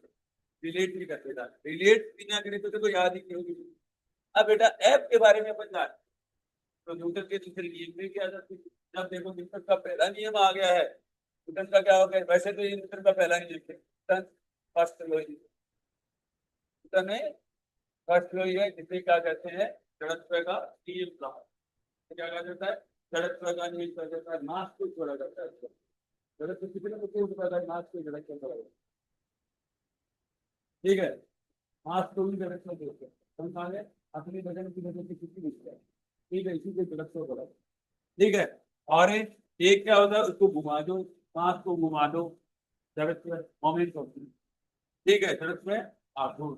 रिलेट भी करते था। रिलेट भी ना करे तो देखो याद ही नहीं होगी। अब बेटा ऐप के बारे में अपन जान, तो न्यूटन के दूसरे नियम में क्या जाती है। जब देखो न्यूटन का पहला नियम आ गया है, न्यूटन का क्या हो गया, वैसे तो ये न्यूटन का पहला नियम है, न्यूटन फर्स्ट लॉ, न्यूटन है फर्स्ट लॉ है, जिसे क्या कहते हैं जड़त्व का नियम कहा, क्या कहा जाता है जड़त्व का नियम कहा जाता है। मास को छोड़ा जाता है, जड़त्व कितने को होता है, मास को जड़त्व छोड़ा जाता है। ठीक है, मास को भी जड़त्व देते हैं, समझा गए, अपने वजन की वजह से किसी भी, ठीक है, इसी को जड़त्व बोला। ठीक है, और एक क्या होता है उसको घुमा दो, मास को घुमा दो, जड़त्व मोमेंट होती है। ठीक है, जड़त्व में आघूर्ण।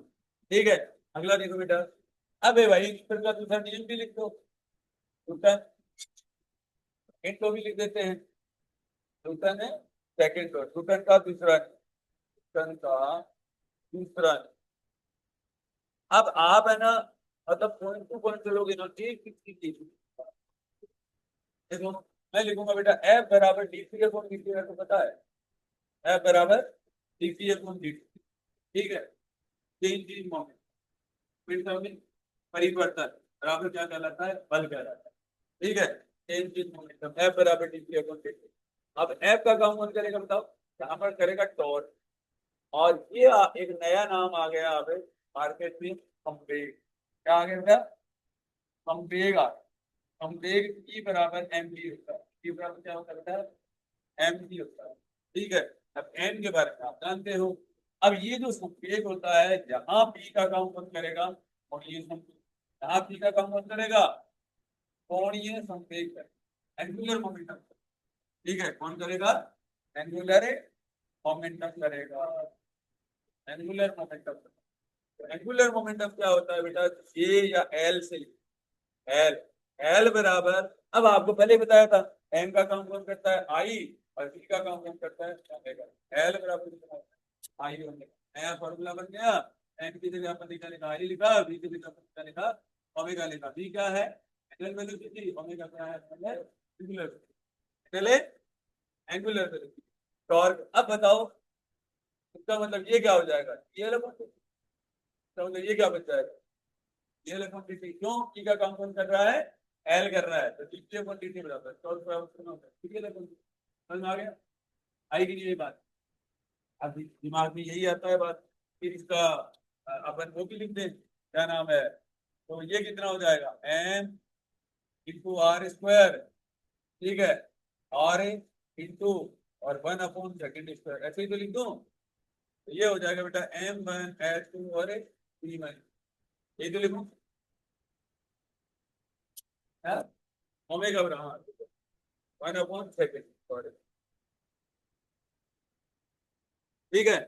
ठीक है, अगला देखो बेटा, अबे भाई न्यूटन का दूसरा नियम भी लिख दो, न्यूटन इनको भी लिख देते हैं। न्यूटन है सेकंड लॉ, न्यूटन का दूसरा, न्यूटन का दूसरा। अब आप है ना, मतलब पॉइंट टू पॉइंट चलोगे ना, एक किसकी चीज देखो, मैं लिखूंगा बेटा एफ बराबर D C upon D T, तो पता है एफ बराबर D C upon D T. ठीक है, चेंज इन मोमेंट, परिवर्तन बराबर क्या कहलाता है बल कहलाता है। ठीक है, चेंज इन मोमेंटम एफ बराबर D C upon D T. अब एफ का काम कौन करेगा बताओ, यहाँ पर करेगा टॉर्क। और ये एक नया नाम आ गया अब मार्केट में, संवेग। क्या आ गया बेटा संवेग आ, संवेग ई बराबर एम डी होता है, ई बराबर क्या होता है एम डी होता है। ठीक है, अब एम के बारे में आप जानते हो। अब ये जो संवेग होता है, जहां पी का काम कौन करेगा, और ये संवेग यहाँ पी का काम कौन करेगा? कोणीय संवेग, एंगुलर मोमेंटम। ठीक है, कौन करेगा? एंगुलर मोमेंटम करेगा, एंगुलर मोमेंटम। एंगुलर मोमेंटम क्या होता है बेटा? ए या एल से, एल, एल बराबर, अब आपको पहले बताया था एम का काम कौन करता है? आई, और सी का काम कौन करता है? ओमेगा। एल बराबर आई ओमेगा, नया फॉर्मूला बन गया। एम की जगह अपन लिखा आई लिखा, बी की जगह अपन लिखा ओमेगा लिखा। बी क्या है? एंगल वेलोसिटी, ओमेगा क्या है? एंगुलर, पहले एंगुलर वेलोसिटी। टॉर्क, अब बताओ इसका मतलब ये क्या हो जाएगा? ये लगो, तो मतलब ये क्या बच जाएगा? ये लगो dt, क्यों? ई का काम कौन कर रहा है? एल कर रहा है, तो dt को dt बराबर टॉर्क बराबर कितना होता है? ठीक है, लगो समझ में आ गया? आएगी नहीं ये बात? अब दिमाग में यही आता है बात। फिर इसका अपन वो भी लिख दें, क्या नाम है, तो ये कितना हो जाएगा? एम इंटू आर स्क्वायर, ठीक है, आर इंटू और 1/सेकंड स्क्वायर, ऐसे ही तो लिख दो। तो ये हो जाएगा बेटा M1 S2 और P1, ये तो लिखो है ओमेगा बराबर, हाँ 1/सेकंड, ठीक है,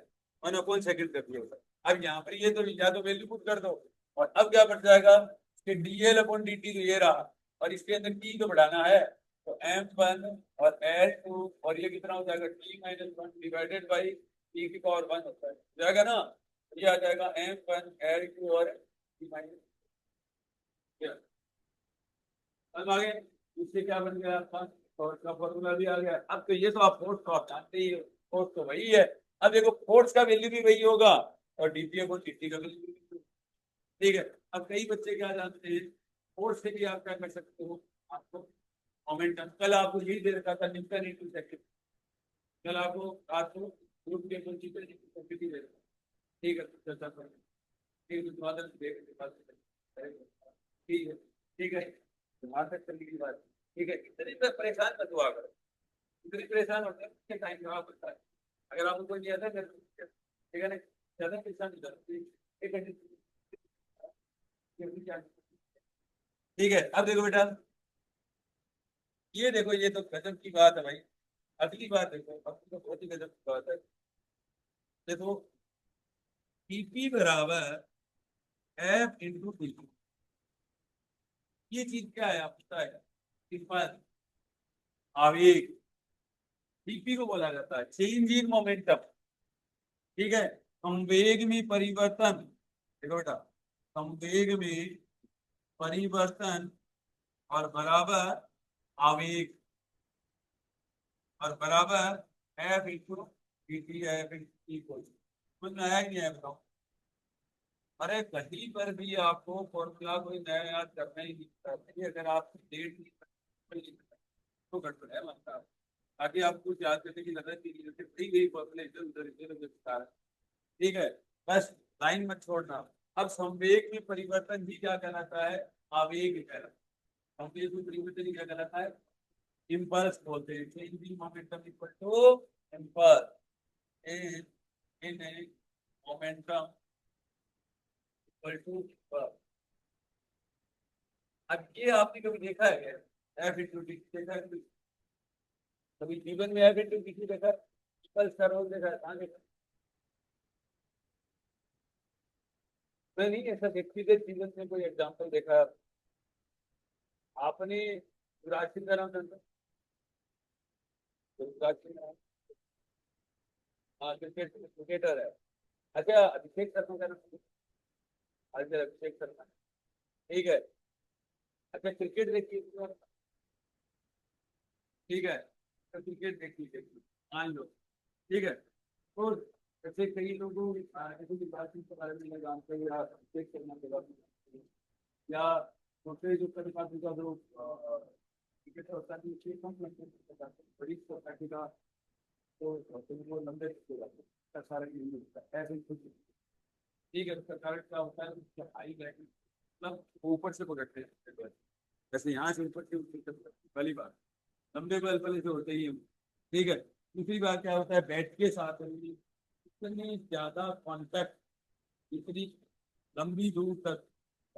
1/सेकंड कर दिया। अब यहाँ पर ये तो या तो वैल्यू पुट कर दो, और अब क्या बच जाएगा कि dl/dt तो ये रहा, और इसके अंदर t तो बढ़ाना है, तो m1 और s2, और ये कितना हो जाएगा? t-1 डिवाइडेड बाई t की पावर 1 होता है, हो जाएगा ना? ये आ जाएगा m1 l2 और t-, अब आगे इससे क्या बन गया आपका? फोर्स का फॉर्मूला भी आ गया। अब तो ये तो आप फोर्स को आप जानते ही हो, फोर्स तो वही है। अब देखो फोर्स का वैल्यू भी वही होगा, और डीपीए को dt का वैल्यू भी वही होगा। ठीक है, अब कई बच्चे क्या जानते हैं, फोर्स से भी आप क्या कर सकते हो? आपको मोमेंटम, कल आपको यही दे रखा था न्यूटन इंटू सेकंड, कल आपको रात को ग्रुप के प्रिंसिपल दे रखा। ठीक है, तो चर्चा करें, ठीक है, तुम्हारा देख के बात करेंगे। ठीक है, ठीक है, वहां तक करने की बात। ठीक है, इतनी पे परेशान मत हुआ करो, इतनी परेशान होते हैं टाइम खराब होता है। अगर आपको कोई नहीं आता ठीक है ना, ज्यादा परेशान नहीं करते, एक घंटे ठीक है। अब देखो बेटा, ये देखो, ये तो गजब की बात है भाई। अगली बात देखो, अब तो बहुत ही गजब की बात है। देखो टीपी बराबर एफ इंटू टी, ये चीज क्या है आप पता है? इस पर आवेग, टीपी को बोला जाता है चेंज इन मोमेंटम। ठीक है, संवेग में परिवर्तन, देखो बेटा, संवेग में परिवर्तन और बराबर आवेग, और बराबर F into T, F into T को समझ में आया कि नहीं आया बताओ? अरे कहीं पर भी आपको फॉर्मूला कोई नया याद करना ही नहीं पड़ता, अगर आपकी डेट नहीं तो गड़बड़ है मतलब, ताकि आपको कुछ याद करने की जरूरत नहीं है, दी गई फॉर्मूला इधर उधर इधर उधर बता रहा है। ठीक है, बस लाइन मत छोड़ना। अब संवेग में परिवर्तन भी क्या कहलाता है? आवेग कहलाता है। संवेग में परिवर्तन ही क्या कहलाता है? इम्पल्स बोलते हैं, changing momentum equal to impulse in in momentum equal to. अब ये आपने कभी देखा है क्या? एफ इंटू डी देखा है कभी? कभी जीवन में एफ इंटू डी देखा है? इम्पल्स का रोल देखा है? कहाँ देखा? मैं नहीं, ऐसा व्यक्तिगत जीवन में कोई एग्जाम्पल देखा है आपने? युवराज सिंह का नाम जानते हैं? तो युवराज सिंह, हाँ क्रिकेट क्रिकेटर है। अच्छा, अभिषेक शर्मा का नाम? अच्छा, अभिषेक शर्मा, ठीक है। अच्छा, क्रिकेट देखिए तो, ठीक है, तो क्रिकेट देखिए देखिए मान लो, ठीक है। तो जैसे कई लोगों जैसे युवराज सिंह के बारे में नहीं जानते, या अभिषेक शर्मा के बारे में जानते हैं, या दूसरे जो प्रतिभागी का जो क्रिकेटर होता है उसके कम लगते हैं, बड़ी सोसाइटी का, तो वो लंबे जाते हैं सारे ऐसे कुछ। ठीक है, उसका कारण क्या होता है? उसका हाई ग्राइंड, मतलब वो ऊपर से पकड़ते हैं, जैसे यहाँ से ऊपर से पहली बात, लंबे बल पहले से होते ही हैं। ठीक है, दूसरी बात क्या होता है? बैट के साथ में इतनी ज्यादा कांटेक्ट, इतनी लंबी दूर तक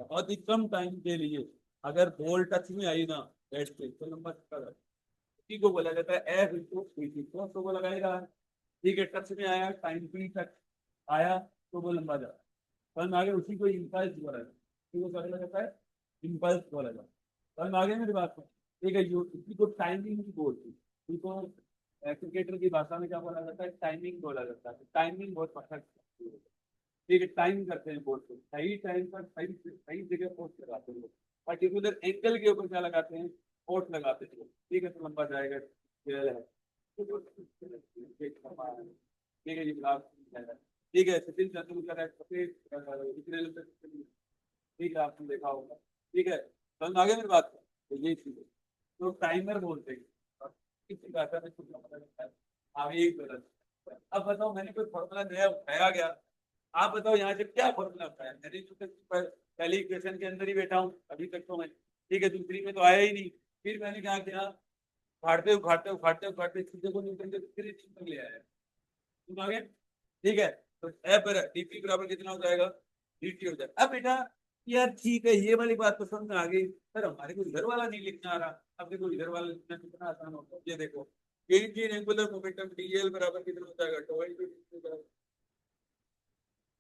बहुत ही कम टाइम के लिए अगर बॉल टच में आई ना बैट पे तो लंबा छक्का जाता है। इसी को बोला जाता है एफ इंटू पी तो वो लगा ही रहा है। ठीक है, टच में आया, टाइम पी तक आया तो वो लंबा जाता है। कल आगे उसी को इम्पल्स बोला जाता है, उसी को क्या बोला जाता है, इम्पल्स बोला जाता है। कल आगे मेरी बात में ठीक है, इसी को टाइमिंग भी बोलती है। इसी को क्रिकेटर की भाषा में क्या बोला जाता है, टाइमिंग बोला जाता है। टाइमिंग बहुत परफेक्ट, ठीक है, टाइम करते हैं बोर्ड को, सही टाइम पर सही सही जगह पोस्ट लगाते हैं। पर्टिकुलर एंगल के ऊपर क्या लगाते हैं, पोस्ट लगाते हैं। ठीक है, तो लंबा जाएगा, खेल है। ठीक है, ये ग्राफ है। ठीक है, सचिन तेंदुलकर है, सफेद कितने नंबर, ठीक है, आपने देखा होगा। ठीक है, तो हम आगे में बात करें तो ये चीज है। तो टाइमर बोलते हैं, और किसी भाषा में कुछ मतलब है आवेग बदल। अब बताओ, मैंने कोई फॉर्मूला नया उठाया गया, आप बताओ यहाँ से क्या फॉर्मूला उठाया। मैंने तो पहली इक्वेशन के अंदर ही बैठा हूँ अभी तक तो मैं। ठीक है, दूसरी में तो आया ही नहीं। फिर मैंने क्या किया, उखाड़ते उखाड़ते उखाड़ते उखाड़ते चीजों को न्यूटन के दूसरे चीज तक ले आया। तुम आगे, ठीक है। तो एफ डीपी बराबर कितना हो जाएगा, dt हो जाएगा। अब बेटा यार ठीक है, ये वाली बात तो समझ में आ गई, सर हमारे को इधर वाला नहीं लिखना आ रहा। अब देखो इधर वाला लिखना कितना आसान होता है, ये देखो change in angular momentum dl बराबर कितना हो जाएगा, टो इंटू dt बराबर।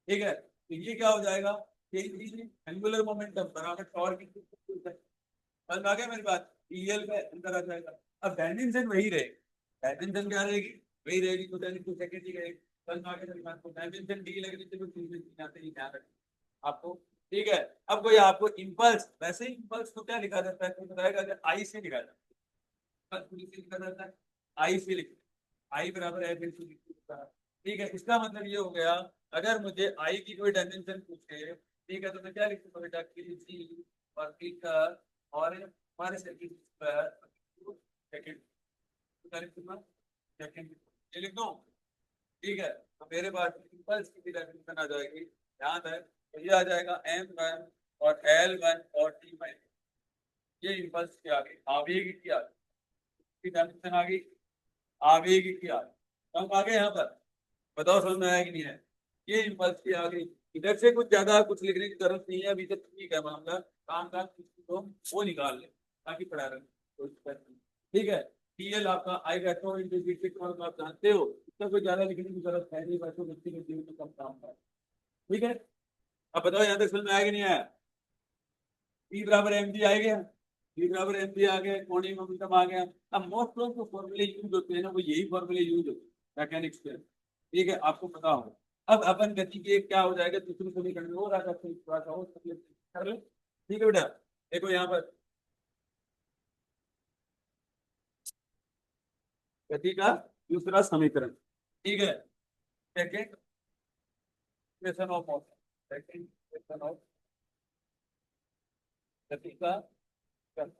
ठीक है, तो ये क्या हो जाएगा, चेंज इन एंगुलर मोमेंटम बराबर टॉर्क इंटू, समझ आ गया मेरी बात, dl का अंदर आ जाएगा। अब डायमेंशन वही रहेगी, डायमेंशन क्या रहेगी, वही रहेगी, तो टेन टू सेकंड ही रहेगी। समझ आ गया मेरी बात को, डायमेंशन डी लगने से कोई चीज नहीं आती, ये ध्यान रखना आपको। ठीक है, अब कोई आपको इम्पल्स, वैसे ही इम्पल्स को क्या लिखा जाता है, कोई बताएगा कि आई से लिखा जाता है, पूरी से लिखा जाता है, आई से लिख, आई बराबर है बिल्कुल लिखा है। ठीक है, इसका मतलब ये हो गया, अगर मुझे आई की कोई डायमेंशन पूछे, ठीक है, तो मैं क्या लिख सकता हूँ बेटा, की जी और मीटर और हमारे सेकंड सेकंड सेकंड, ये लिख दो। ठीक है, तो मेरे पास इम्पल्स की भी डायमेंशन आ जाएगी, ध्यान है, तो ये आ जाएगा m1 और l1 और t1। ये इम्पल्स की आ गई, आवेग की आ गई, डायमेंशन आ गई, आवेग की आ गई। तो हम आ गए यहाँ पर, बताओ समझ में आया कि नहीं है, ये इम्पल्स की आ गई। इधर से कुछ ज्यादा कुछ लिखने की जरूरत नहीं है अभी तक, ठीक है, मामला काम का तो वो निकाल ले ताकि पढ़ा रहे कोई दिक्कत नहीं। ठीक है, टीएल आपका आएगा तो इंटरव्यू आप जानते हो, इसका कोई ज्यादा लिखने की जरूरत है नहीं, वैसे बच्चे के जीवन में कम काम का है। ठीक है, अब बताओ यहाँ तक समझ में आया कि नहीं आया, पी बराबर एम जी आ गया, पी बराबर एम जी आ गया, कोणीय मोमेंटम आ गया। अब मोस्ट ऑफ जो फॉर्मूले यूज होते हैं ना, वो यही फॉर्मूले यूज होते हैं मैकेनिक्स के। ठीक है, आपको पता होगा। अब अपन गति के क्या हो जाएगा, दूसरी समीकरण में और आ जाते हैं, थोड़ा सा और कर ले। ठीक है बेटा, देखो यहाँ पर गति का दूसरा समीकरण, ठीक है, second equation of motion, second equation of गति का कर्ल।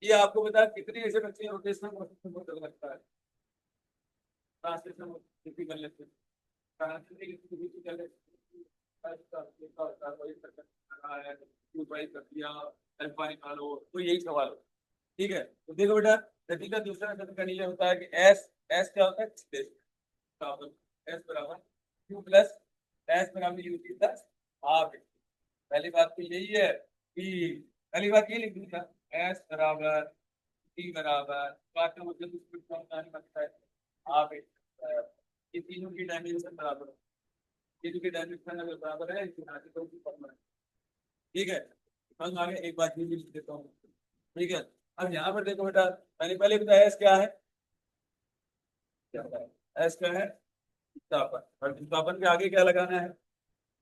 ये आपको बता कितनी ऐसे बच्चे रोटेशनल मोशन से बहुत डर लगता है, ट्रांसलेशन किसी कर लेते हैं, ट्रांसलेशन किसी कर लेते हैं, तो यही सवाल हो। ठीक है, तो देखो बेटा, गति का दूसरा समीकरण ये होता है कि एस, एस क्या होता है, एस बराबर क्यू प्लस एस बराबर यू की प्लस हाफ। पहली बात तो यही है कि पहली बात ये लिख दूंगा, एस बराबर टी बराबर, बात का मतलब इसमें कौन सा नहीं बनता है, हाफ। ये तीनों की डायमेंशन बराबर है, तीनों की डायमेंशन अगर बराबर है, इसके आगे कोई फॉर्मूला नहीं। ठीक है, हम आगे एक बात ये भी लिख देता हूँ। ठीक है, अब यहाँ पर देखो बेटा, मैंने पहले बताया एस क्या है, क्या बताया एस क्या है, विस्थापन, और विस्थापन के आगे क्या लगाना है,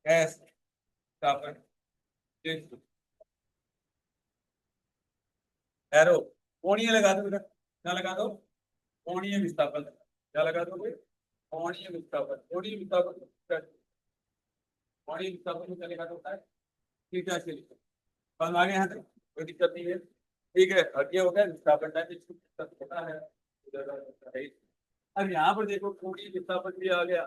एस विस्थापन, एरो, कोणीय लगा दो बेटा, क्या लगा दो, कोणीय विस्थापन, क्या लगा दो, कोणीय विस्थापन, कोणीय विस्थापन, कोणीय विस्थापन को क्या लिखा होता है, थीटा से लिखो। समझ आ गया यहाँ तक, कोई दिक्कत नहीं है। ठीक है, और ये हो गया विस्थापन टाइम, पता है। अब यहाँ पर देखो कोणीय विस्थापन भी आ गया,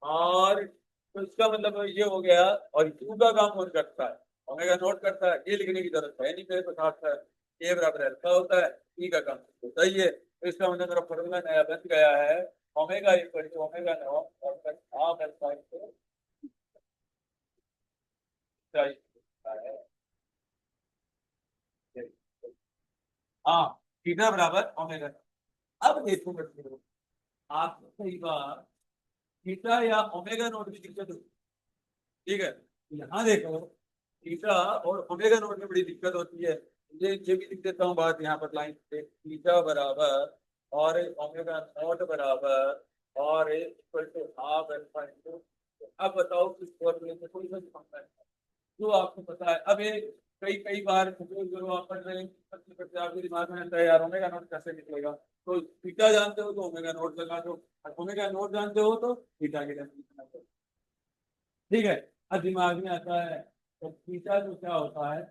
और तो इसका मतलब ये हो गया, और यू का काम कौन करता है, ओमेगा नोट करता है, ये लिखने की जरूरत है नहीं मेरे पास, आता है ए बराबर अल्फा होता है, ई का काम होता ही है, तो इसका मतलब मेरा फॉर्मूला नया बन गया है, omega equal to omega nought और हाफ अल्फा हाँ, थीटा बराबर ओमेगा। अब देखो बच्चों, आपको कई बार थीटा या ओमेगा नोट की दिक्कत होती है, ठीक है। यहाँ देखो, थीटा और ओमेगा नोट में बड़ी दिक्कत होती है। ये भी लिख देता हूँ बात यहाँ पर लाइन पे, थीटा बराबर और ओमेगा नोट बराबर और equal to half alpha into. अब बताओ किस फॉर्मूले में कोई सा फंक्शन है जो आपको पता है। अब ये कई कई बार सपोज करो आप पढ़ रहे हैं, आपके दिमाग में आता है यार ओमेगा नोट कैसे निकलेगा, तो थीटा जानते हो तो ओमेगा नोट लगा दो, और ओमेगा नोट जानते हो तो थीटा के लिए, ठीक है। अब दिमाग में आता है तो थीटा जो क्या होता है,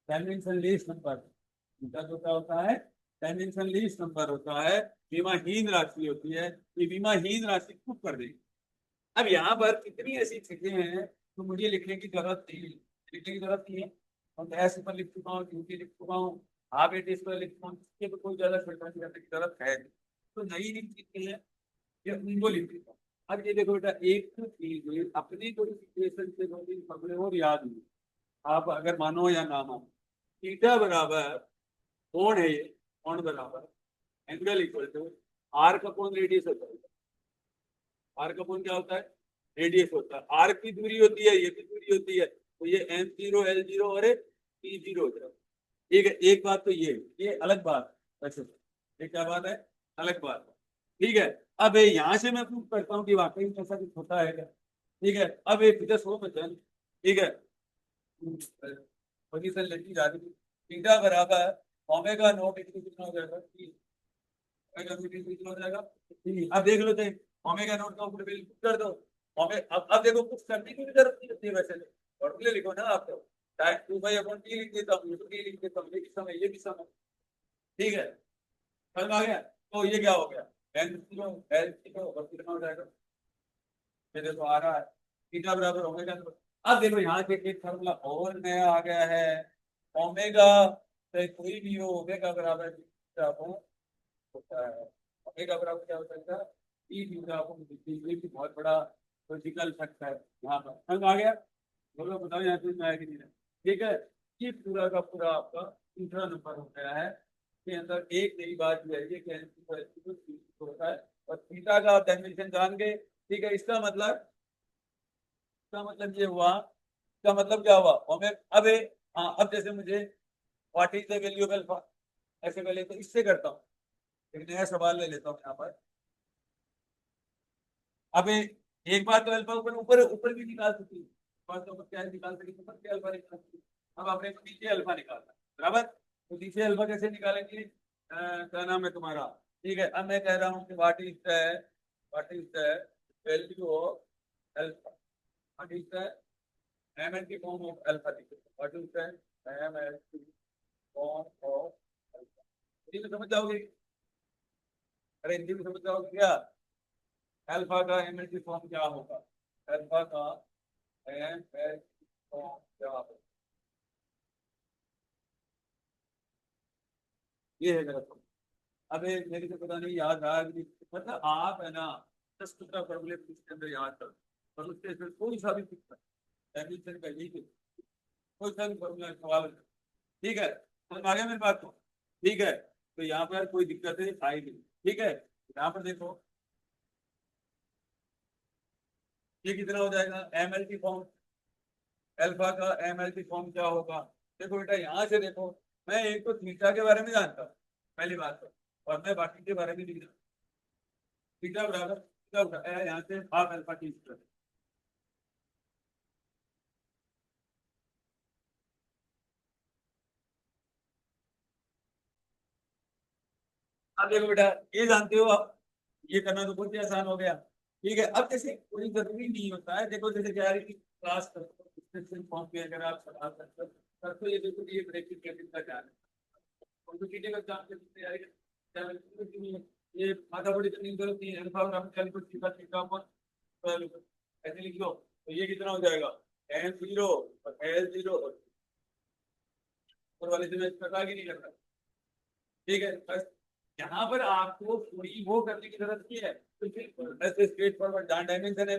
डायमेंशन लीस्ट नंबर। थीटा जो क्या होता है, डायमेंशन लीस्ट नंबर होता है, विमाहीन राशि होती है। ये विमाहीन राशि खूब कर देगी। अब यहाँ पर कितनी ऐसी चीजें हैं तो मुझे लिखने की जरूरत नहीं है, लिखने की जरूरत नहीं है। और एस पर लिख चुका हूँ, ड्यूटी लिख चुका हूँ, हाफ एट इस पर लिख चुका हूँ, इसके तो कोई ज्यादा फिल्टर करने की जरूरत है नहीं। तो नई लिख चीजें हैं, ये उनको लिख देता हूँ। अब ये देखो बेटा, एक चीज अपनी कोई सिचुएशन से दो तीन खबरें और याद हुई, आप अगर मानो या ना मानो। थीटा बराबर कोण है, ये कोण बराबर एंगल इक्वल टू आर का कोण रेडियस होता है। आर का कोण क्या होता है, रेडियस होता है। आर की दूरी होती है, ये भी दूरी होती है, तो ये एम जीरो एल जीरो और पी जीरो हो जाएगा। ठीक है, एक बात तो ये अलग बात वैसे, ये क्या बात है, अलग बात है। ठीक है। अब यहाँ से मैं प्रूव करता हूँ कि वाकई में ऐसा कुछ होता है क्या। ठीक है, अब एक फिगर सो बचा, ठीक है, पोजीशन लेती जा रही है। थीटा बराबर ओमेगा नॉट इंटू कितना हो जाएगा, ओमेगा नॉट इंटू कितना हो जाएगा, अब देख लो थे, ओमेगा नॉट का ऊपर बिल्कुल कर दो। अब देखो कुछ करने की भी जरूरत नहीं होती है वैसे तो, फॉर्मूले लिखो ना आप तो, time two by upon T लिख देता हूँ, टी लिख देता हूँ, ये भी समय, ये भी समय, ठीक है। समझ में आ गया, तो ये क्या हो गया, एन जीरो एल जीरो और कितना हो जाएगा, ये देखो आ रहा है, थीटा बराबर ओमेगा नॉट। अब देखो यहाँ से एक फॉर्मूला और नया आ गया है, ओमेगा से कोई भी हो, ओमेगा बराबर थीटा होता है। ओमेगा बराबर क्या होता है, ई थीटा को, ये भी बहुत बड़ा लॉजिकल फैक्ट है यहाँ पर। समझ आ गया, बोलो बताओ यहाँ से आया कि नहीं आया? ठीक है, ये पूरा का पूरा आपका तीसरा नंबर हो गया है। के अंदर एक नई बात यह है कि होता है, और थीटा का आप डायमेंशन जान गए। ठीक है, इसका मतलब ये हुआ, इसका मतलब क्या हुआ, हमें अब हाँ, अब जैसे मुझे what is the value of alpha, ऐसे पहले तो इससे करता हूँ, एक नया सवाल ले लेता हूँ यहाँ पर। अब एक बार तो अल्फा ऊपर ऊपर ऊपर भी निकाल सकती है, बात तो ऊपर क्या निकाल सकती है, ऊपर क्या अल्फा निकाल सकती है। अब आपने नीचे अल्फा निकालना है, बराबर, तो नीचे अल्फा कैसे निकालेंगे, क्या नाम है तुम्हारा। ठीक है, अब मैं कह रहा हूँ कि what is the value of alpha, what is the M N की form of alpha, what is the M N की फॉर्म ऑफ अल्फा। हिंदी में समझ जाओगे, अरे हिंदी में समझ जाओगे क्या, अल्फा का एम एन की फॉर्म क्या होगा, अल्फा का एम एन की फॉर्म क्या होगा, ये है मेरा फॉर्म। अबे मेरे को पता नहीं याद रहा कि मतलब आप है ना, 10 फॉर्मूले इसके अंदर याद करो, और उसके फिर कोई सा भी पूछता है एडमिशन का यही है, कोई सा भी फॉर्मूला सवाल है। ठीक है, समझ में आ गया मेरी बात को, ठीक है। तो यहाँ पर कोई दिक्कत है आएगी, ठीक है। यहाँ पर देखो ये कितना हो जाएगा, एम एल की फॉर्म, अल्फा का एम एल की फॉर्म क्या होगा। देखो बेटा यहाँ से देखो, मैं एक तो थीटा के बारे में जानता हूँ, पहली बात तो, और मैं बाकी के बारे में नहीं जानता। थीटा बराबर थीटा होता है यहाँ से हाफ अल्फा टी स्क्वायर। अब देखो बेटा, ये जानते हो आप, ये करना तो बहुत ही आसान हो गया। ठीक है, अब जैसे कोई जरूरी नहीं होता है, देखो जैसे क्या है कि क्लास डिस्क्रिप्शन फॉर्म में अगर आप सवाल करते हो, ये देखो ये ब्रेकिंग कैपिटल का क्या है, कॉम्पिटिटिव एग्जाम के लिए तैयारी ये माथा बड़ी करने की जरूरत नहीं है, अल्फा और हम कैलकुलेट सीखा सीखा पर ऐसे लिख लो, तो ये कितना हो जाएगा, एन जीरो और एल जीरो, और वाले से मैं प्रकार की नहीं करता। ठीक है, बस यहाँ पर आपको पूरी वो करने की जरूरत नहीं है, तो फिर ऐसे स्ट्रेट फॉरवर्ड जहाँ डायमेंशन है,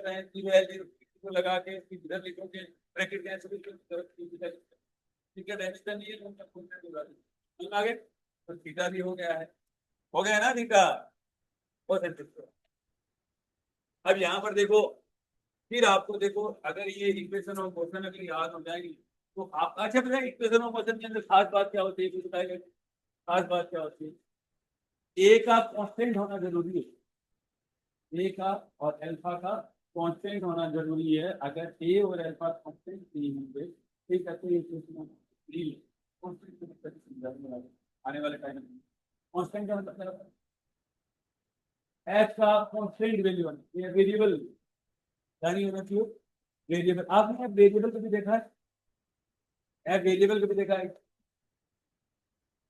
को लगा के इधर लिखोगे, ब्रैकेट कैंसिल ठीक है, टेंशन नहीं है, आगे तो थीटा भी हो गया ना थीटा। अब यहाँ पर देखो, फिर आपको देखो, अगर ये इक्वेशन ऑफ मोशन अगर याद हो जाएगी तो आप अच्छा पता है इक्वेशन ऑफ मोशन के अंदर खास बात क्या होती है, कुछ बताएगा? खास बात क्या होती है? ए का कांस्टेंट होना जरूरी है, ए का और अल्फा का कांस्टेंट होना जरूरी है। अगर ए और अल्फा कांस्टेंट नहीं होंगे, ठीक है, तो ये इक्वेशन ऑफ कांस्टेंट आने वाले टाइम में कांस्टेंट का मतलब एफ का कांस्टेंट वैल्यू ये वेरिएबल यानी होना चाहिए वेरिएबल। आपने वेरिएबल कभी देखा है? वेरिएबल कभी देखा है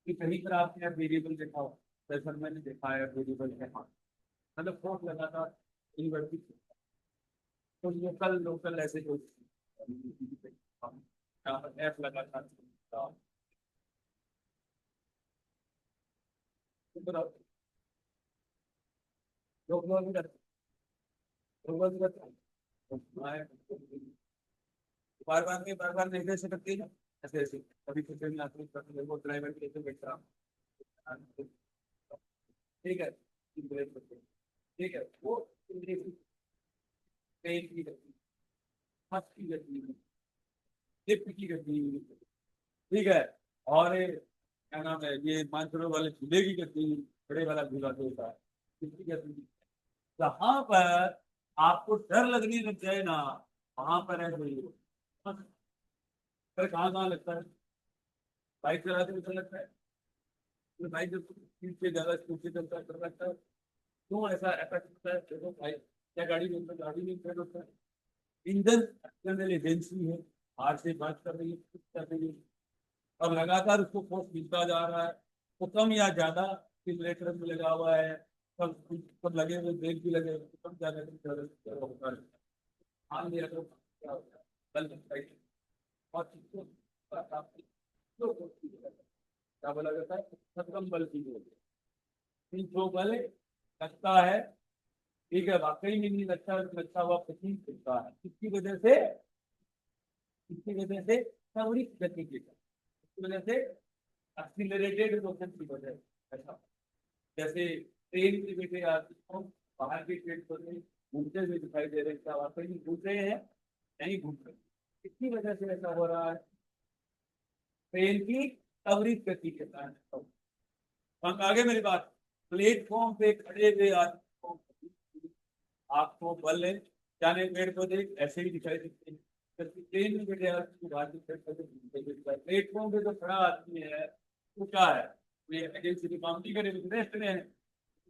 कि कहीं पर आपने वेरिएबल देखा हो? जैसा मैंने देखा है वेरिएबल के, हाँ, मतलब फोर्स लगा था यूनिवर्सिटी, तो लोकल लोकल ऐसे कोई एफ लगा था बार बार नहीं दे सकती है ना, ऐसे ऐसे कभी कुछ नहीं आती, वो ड्राइवर कैसे बैठा, ठीक है, ठीक है, वो ट्रेन की गति, बस की गति, लिफ्ट की गति, ठीक है, और क्या नाम है ये मानसरोवर वाले झूले की गति, बड़े वाला झूला जो होता है किसकी गति। जहां पर आपको डर लगने लग जाए ना, वहां पर है जो पर कहाँ कहाँ लगता है? बाइक चलाते हुए डर लगता है, तो बाइक जब स्पीड से ज्यादा स्पीड से चलता है डर लगता है। क्यों ऐसा इफेक्ट होता है? देखो बाइक क्या गाड़ी में गाड़ी में इफेक्ट होता है, इंजन एक्सटर्नल एजेंसी है, हाथ से बात कर रही है, कुछ कर रही है, और लगातार उसको फोर्स मिलता जा रहा है, तो कम या ज्यादा एक्सीलरेटर भी लगा हुआ है, सब सब लगे हुए ब्रेक भी लगे हुए, तो कम ज्यादा होता है। हाँ ये अगर क्या होता है बल लगता है, और चीजों क्या बोला जाता है, सत्कम बल की जो जो बल लगता है, ठीक है, वाकई में नहीं लगता है, लगता हुआ प्रतीत होता है, किसकी वजह से? किसकी वजह से? त्वरित गति की वजह से, एक्सीलरेटेड मोशन की वजह से। ऐसा जैसे ट्रेन की बेटे आपको बाहर की ट्रेन को घूमते हुए दिखाई दे रहे हैं, क्या वाकई में घूम रहे हैं? नहीं घूम रहे, किसकी वजह से ऐसा हो रहा है? ट्रेन की त्वरित गति के कारण। हम आगे मेरी बात, प्लेटफॉर्म पे खड़े हुए आदमी आपको बल है, जाने पेड़ पौधे ऐसे ही दिखाई देते हैं, जबकि ट्रेन में बैठे आदमी को बाहर के पेड़ पौधे घूमते हुए दिखाई। प्लेटफॉर्म पे जो खड़ा आदमी है वो क्या है? ये एजेंसी की काम नहीं करे, रेस्ट में है,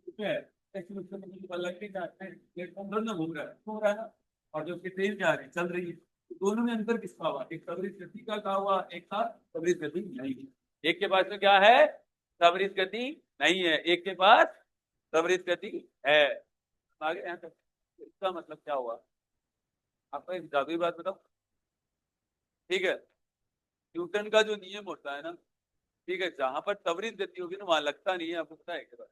ठीक है, लेकिन उसके मतलब बल लग नहीं जाते हैं, प्लेटफॉर्म दोनों घूम रहा है ना, और जो उसकी ट्रेन क्या है चल रही है, तो दोनों में अंतर किसका हुआ? एक त्वरित गति का हुआ, एक का त्वरित गति नहीं है। एक के पास में क्या है? त्वरित गति नहीं है, एक के पास त्वरित गति है। आगे यहाँ तक इसका मतलब क्या हुआ? आपको एक जादुई बात बताओ, ठीक है, न्यूटन का जो नियम होता है ना, ठीक है, जहां पर त्वरित गति होगी ना वहां लगता नहीं है, आपको पता है क्या?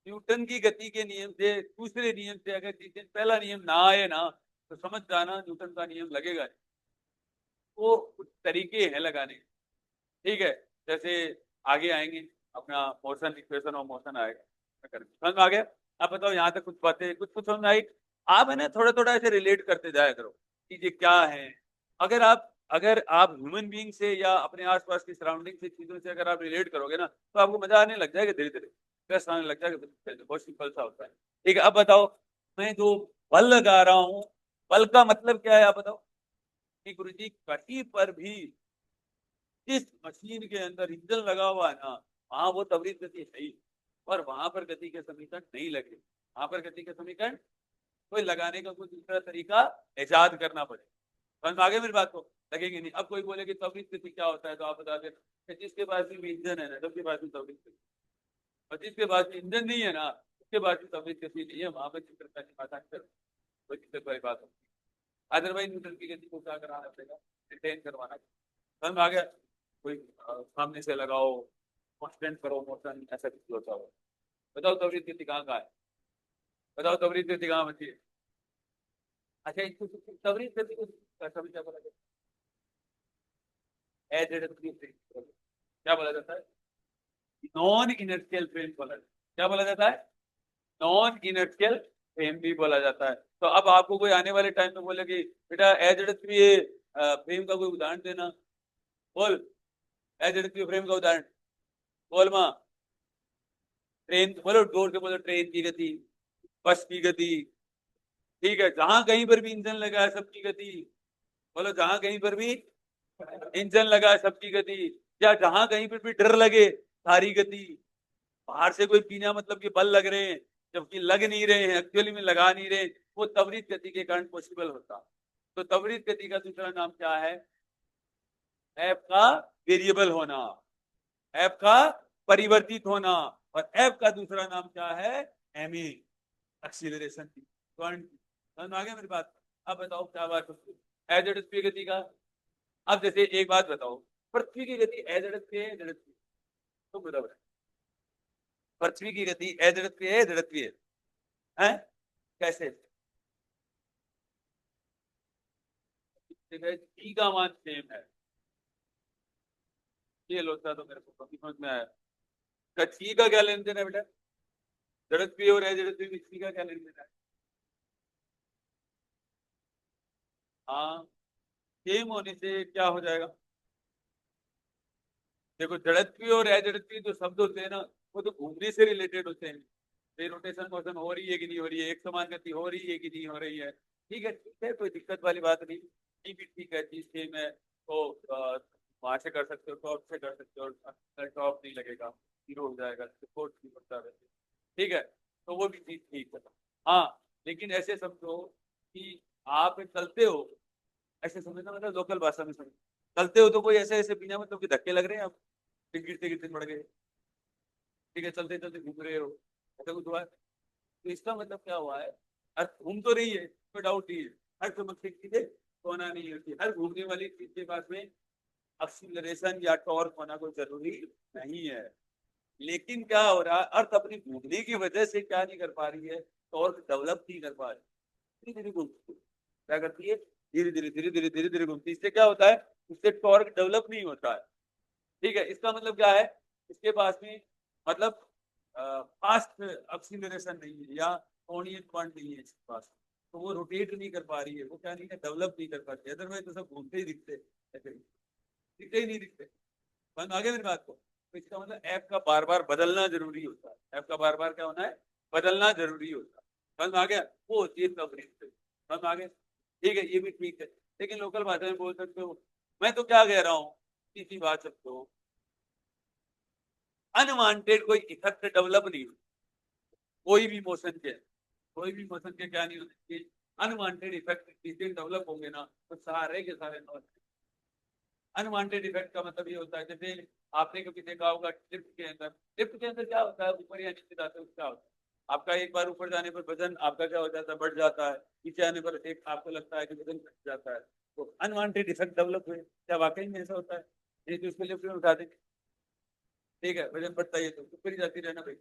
न्यूटन की गति के नियम से दूसरे नियम से अगर जिस दिन पहला नियम ना आए ना, तो समझ जाना न्यूटन का नियम लगेगा नहीं। वो कुछ तरीके हैं लगाने के, ठीक है, जैसे आगे आएंगे अपना मोशन इक्वेशन और मोशन आएगा, समझ में आ गया? आप बताओ यहाँ तक कुछ बातें कुछ कुछ समझ में आई? आप है ना थोड़ा थोड़ा ऐसे रिलेट करते जाया करो कि ये क्या है। अगर आप ह्यूमन बीइंग से या अपने आसपास की सराउंडिंग से चीजों से अगर आप रिलेट करोगे ना, तो आपको मजा आने लग जाएगा, धीरे धीरे इंटरेस्ट आने लग जाएगा, बहुत सिंपल सा होता है। ठीक है, अब बताओ, मैं जो बल लगा रहा हूँ, बल का मतलब क्या है आप बताओ? कि गुरु जी कहीं पर भी जिस मशीन के अंदर इंजन लगा हुआ है ना, वहां वो त्वरित गति है ही, और वहां पर गति के समीकरण नहीं लगे, वहां पर गति के समीकरण कोई लगाने का कोई दूसरा तरीका इजाद करना पड़े। समझ में आगे मेरी बात को? लगेंगे नहीं। अब कोई बोले कि त्वरित गति क्या होता है, तो आप बता दें कि जिसके पास भी इंजन है ना, सबके पास भी त्वरित गति, और जिसके पास भी इंजन नहीं है ना, उसके पास भी त्वरित गति नहीं है, वहां पर चित्र का निकासा कर कोई दिक्कत वाली बात होती है। अदरवाइज न्यूटन की गति को क्या कराना पड़ेगा? रिटेन करवाना। समझ में आ गया? कोई सामने से लगाओ, कांस्टेंट करो मोशन, ऐसा कुछ होता हो। बताओ त्वरित गति कहाँ कहाँ है? बताओ त्वरित गति कहाँ बची है? अच्छा, इसको त्वरित गति को ऐसा भी क्या बोला जाता है? एजेडथी फ्रेम क्या बोला जाता है? नॉन इनर्शियल फ्रेम बोला जाता है। क्या बोला जाता है? नॉन इनर्शियल फ्रेम भी बोला जाता है। तो अब आपको कोई आने वाले टाइम में बोले कि बेटा एजेडथी फ्रेम का कोई उदाहरण देना, बोल एजेडथी फ्रेम का उदाहरण बोल माँ। ट्रेन बोलो, जोर से बोलो, ट्रेन की गति, बस की गति, ठीक है, जहां कहीं पर भी इंजन लगा है सबकी गति। बोलो जहां कहीं पर भी इंजन लगा है सबकी गति, या जहां कहीं पर भी डर लगे सारी गति। बाहर से कोई बिना मतलब के बल लग रहे हैं जबकि लग नहीं रहे हैं, एक्चुअली में लगा नहीं रहे, वो त्वरित गति के कारण पॉसिबल होता। तो त्वरित गति का दूसरा नाम क्या है? एफ का वेरिएबल होना, एफ का परिवर्तित होना। और एफ का दूसरा नाम क्या है? एम ए, एक्सीलरेशन की, समझ में आ गया मेरी बात? अब बताओ क्या बात होती है एज एड गति का। अब जैसे एक बात बताओ, पृथ्वी की गति एज एड है, जड़त्वीय, तो बराबर है। पृथ्वी की गति एज एड जड़त्वीय है, कैसे? ई का मान सेम है, ये लोटा तो मेरे को कभी समझ में आया। कच्छी का क्या लेन देन है बेटा? जड़त्वीय और अजड़त्वीय मिक्सी का क्या लेन देन है? हाँ, सेम होने से क्या हो जाएगा? देखो जड़त्वीय और अजड़त्वीय जो शब्द होते हैं ना, वो तो घूमने से रिलेटेड होते हैं। रोटेशन मोशन हो रही है कि नहीं हो रही है, एक समान गति हो रही है कि नहीं हो रही है, ठीक है, ठीक है, कोई दिक्कत वाली बात नहीं। ये भी ठीक है, चीज सेम है, तो वहां से कर सकते हो, टॉप से कर सकते हो, टॉप नहीं लगेगा, जीरो हो जाएगा, सपोर्ट नहीं होता वैसे, ठीक है, तो वो भी चीज ठीक है। हाँ, लेकिन ऐसे समझो कि आप चलते हो, ऐसे समझना, मतलब लोकल भाषा में समझ, चलते हो तो कोई ऐसे ऐसे बिना मतलब कि धक्के लग रहे हैं, आप गिरते गिरते पड़ गए, ठीक है, चलते चलते घूम रहे हो, ऐसा कुछ हुआ है? तो इसका मतलब क्या हुआ है? अर्थ घूम तो रही है, कोई डाउट नहीं है, हर चमकती चीजें होना नहीं होती, हर घूमने वाली चीज के पास में एक्सीलरेशन या टॉर्क होना कोई जरूरी नहीं है। लेकिन क्या हो रहा है, अर्थ अपनी घूमने की वजह से क्या नहीं कर पा रही है? टॉर्क डेवलप नहीं कर पा रही, धीरे धीरे घूमती है। क्या करती है? धीरे धीरे धीरे धीरे धीरे धीरे घूमती है। इससे क्या होता है? इससे टॉर्क डेवलप नहीं होता है, ठीक है। इसका मतलब क्या है? इसके पास में मतलब फास्ट एक्सीलरेशन नहीं है, या कोणीय पॉइंट नहीं है इसके पास, तो वो रोटेट नहीं कर पा रही है, वो क्या नहीं है, डेवलप नहीं कर पाती। अदरवाइज तो सब घूमते ही दिखते, ऐसे दिखते ही नहीं दिखते। समझ में आ गया मेरी बात को? तो इसका मतलब ऐप का बार बार बदलना जरूरी होता है, ऐप का बार बार क्या होना है? बदलना जरूरी होता है। समझ में आ गया? वो होती है कवरेज। समझ में आ गया? ठीक है, ये भी ठीक है, लेकिन लोकल भाषा में बोल सकते हो। मैं तो क्या कह रहा हूँ, इसी बात सकते हो, अनवांटेड कोई इफेक्ट डेवलप नहीं हो, कोई भी मोशन के, कोई भी मोशन के क्या नहीं होने, अनवांटेड इफेक्ट जिससे डेवलप होंगे ना, तो सारे के सारे अनवांटेड इफेक्ट का मतलब ये होता है, जैसे आपने कभी देखा होगा लिफ्ट के अंदर क्या होता है, ऊपर या नीचे जाते हैं क्या होता है? आपका एक बार ऊपर जाने पर वजन आपका क्या हो जाता है? बढ़ जाता है। नीचे आने पर एक आपको लगता है कि वजन घट जाता है। तो अनवांटेड इफेक्ट डेवलप हुए, क्या वाकई में ऐसा होता है? ये तो उसको लिफ्ट में उठा देंगे, ठीक है, वजन बढ़ता ही है तो ऊपर ही जाती रहना भाई,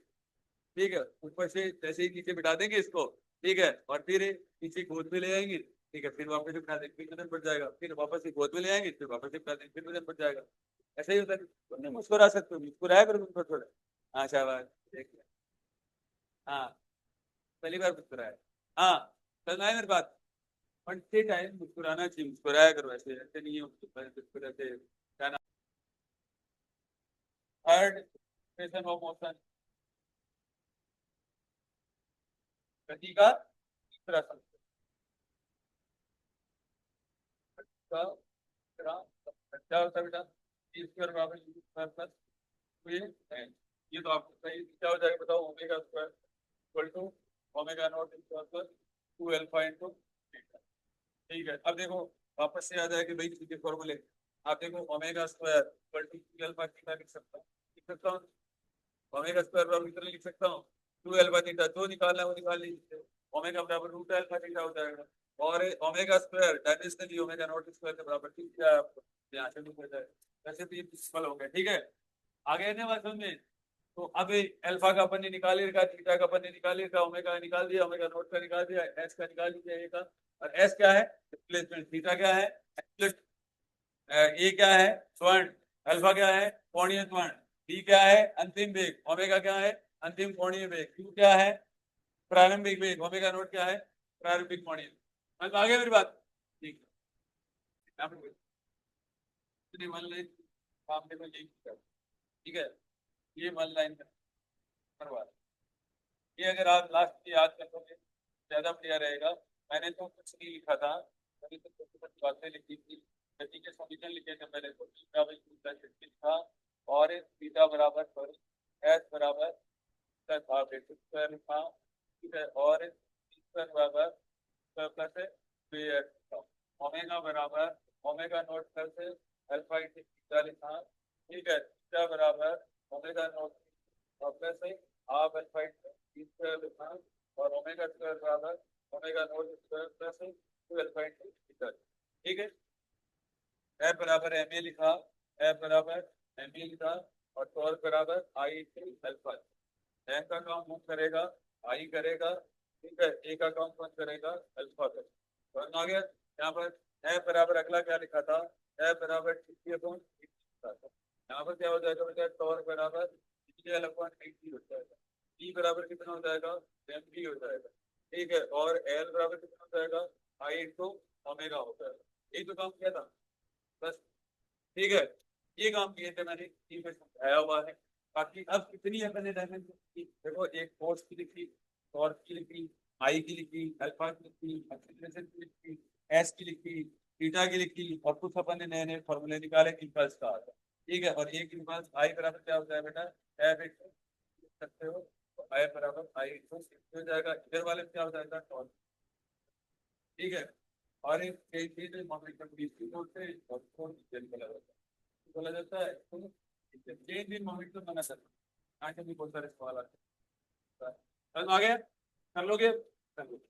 ठीक है, ऊपर से जैसे ही नीचे बिठा देंगे इसको, ठीक है, और फिर नीचे गोद में ले आएंगे, ठीक है, फिर वापस से बिठा देंगे, फिर वजन बढ़ जाएगा, फिर वापस से गोद में ले आएंगे, फिर वापस से बिठा देंगे, फिर वजन बढ़ जाएगा। ऐसा ही होता है। तो नहीं मुस्कुरा सकते हो, मुस्कुराया करो तुम थोड़ा। हाँ शाबाश, देख लिया। हाँ, पहली बार मुस्कुराया। हाँ, समझ आया मेरी बात? पढ़ते टाइम मुस्कुराना चाहिए, मुस्कुराया करो, ऐसे ऐसे नहीं है मुस्कुराते, क्या नाम, थर्ड एक्सप्रेशन ऑफ मोशन, गति का तीसरा शब्द का क्या होता है बेटा? टी स्क्वायर बराबर U square plus two A. ये तो आपको सही क्या हो जाएगा बताओ? Omega square equal to omega nought square plus two alpha into beta. ठीक है, अब देखो वापस से आ जाएगा भाई इसी के फॉर्मूले। आप देखो omega square equal to two alpha theta लिख सकता हूँ, लिख सकता हूँ। ओमेगा स्क्वायर बराबर कितना लिख सकता हूँ? टू अल्फा थीटा, जो निकालना है वो निकाल लीजिए। ओमेगा बराबर रूट अल्फा थीटा हो जाएगा, और omega square dimensionally omega nought square के बराबर, ठीक है, यहाँ से भी हो जाए। वैसे तो ये प्रिंसिपल हो गया, ठीक है, आ गए ना बात समझ में? तो अब अल्फा का अपन ने निकाल ही रखा, थीटा का अपन ने निकाल ही रखा, ओमेगा का निकाल दिया, ओमेगा नोट का निकाल दिया, एस का निकाल दिया, ए का। और एस क्या है? डिस्प्लेसमेंट। थीटा क्या है? ए क्या है? स्वर्ण। अल्फा क्या है? कोणीय स्वर्ण। डी क्या है? अंतिम वेग। ओमेगा क्या है? अंतिम कोणीय वेग। क्यू क्या है? प्रारंभिक वेग। ओमेगा नोट क्या है? प्रारंभिक कोणीय। अब आगे मेरी बात। ठीक है, यहाँ पे वन लाइन मामले में यही किया। ठीक है, ये वन लाइन करवा। ये अगर आप लास्ट में याद कर लोगे ज्यादा बढ़िया रहेगा। मैंने तो कुछ नहीं लिखा था, मैंने तो छोटी छोटी बातें लिखी थी। गति के समीकरण लिखे थे मैंने तो थीटा बाई टू प्लस लिखा, और थीटा बराबर सॉरी एस बराबर प्लस हाफ एक्स स्क्वायर लिखा। ठीक है, और स्क्वायर बराबर प्लस बी एक्स, ओमेगा बराबर omega naught plus alpha into theta लिखा। ठीक है, थीटा बराबर ओमेगा नॉट और plus half alpha into square लिखा, और ओमेगा स्क्वायर बराबर omega nought square plus 2 alpha into theta. ठीक है, एफ बराबर एम ए लिखा, एफ बराबर एम ए लिखा, और टॉर्क बराबर आई इंटू अल्फा। एम का काम कौन करेगा? आई करेगा। ठीक है, ए का काम कौन करेगा? अल्फा करेगा। समझ आ गया? यहाँ पर एफ बराबर अगला क्या लिखा था? एफ बराबर टी अपॉन लिखा था। यहाँ पर क्या हो जाएगा बेटा? टॉर्क बराबर टी एल अपॉन टी हो जाएगा। टी बराबर कितना हो जाएगा? एम पी हो जाएगा। ठीक है, और एल बराबर कितना हो जाएगा? आई इंटू ओमेगा हो जाएगा। यही तो काम किया था बस। ठीक है, ये काम किए थे मैंने, ठीक है, समझाया हुआ है। बाकी अब कितनी है मैंने डायमेंशन की देखो, एक फोर्स की लिखी, टॉर्क की लिखी, आई की लिखी, अल्फा की लिखी, एक्सीलरेशन की लिखी, एस की लिखी, थीटा की लिखी, और कुछ अपन ने नए नए फॉर्मूले निकाले इम्पल्स का आता। ठीक है, और एक इम्पल्स आई बराबर क्या होता है बेटा? एफ एक्स लिख सकते हो, तो आई बराबर आई हो जाएगा। इधर वाले में क्या हो जाएगा? टॉर्क। ठीक है, और एक चीज मोमेंटम डीसी होते हैं और फोर्स बोला जाता है, बोला जाता है तो चेंज इन मोमेंटम बना सकते हैं। आगे भी बहुत सारे सवाल आते हैं। कल आगे कर लोगे? कर लो।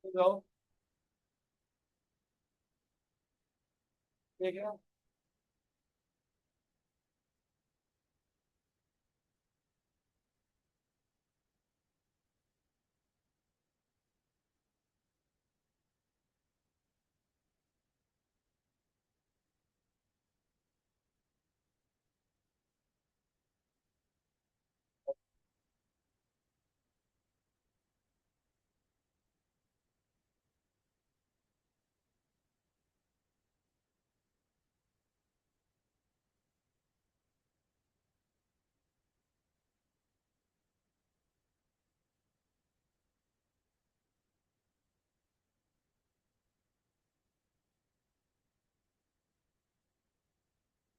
तो जाओ, ठीक है।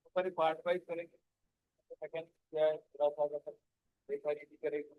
ऊपर पार्ट वाइज करेंगे। सेकंड क्या है थोड़ा सा अगर देखा जी करेंगे।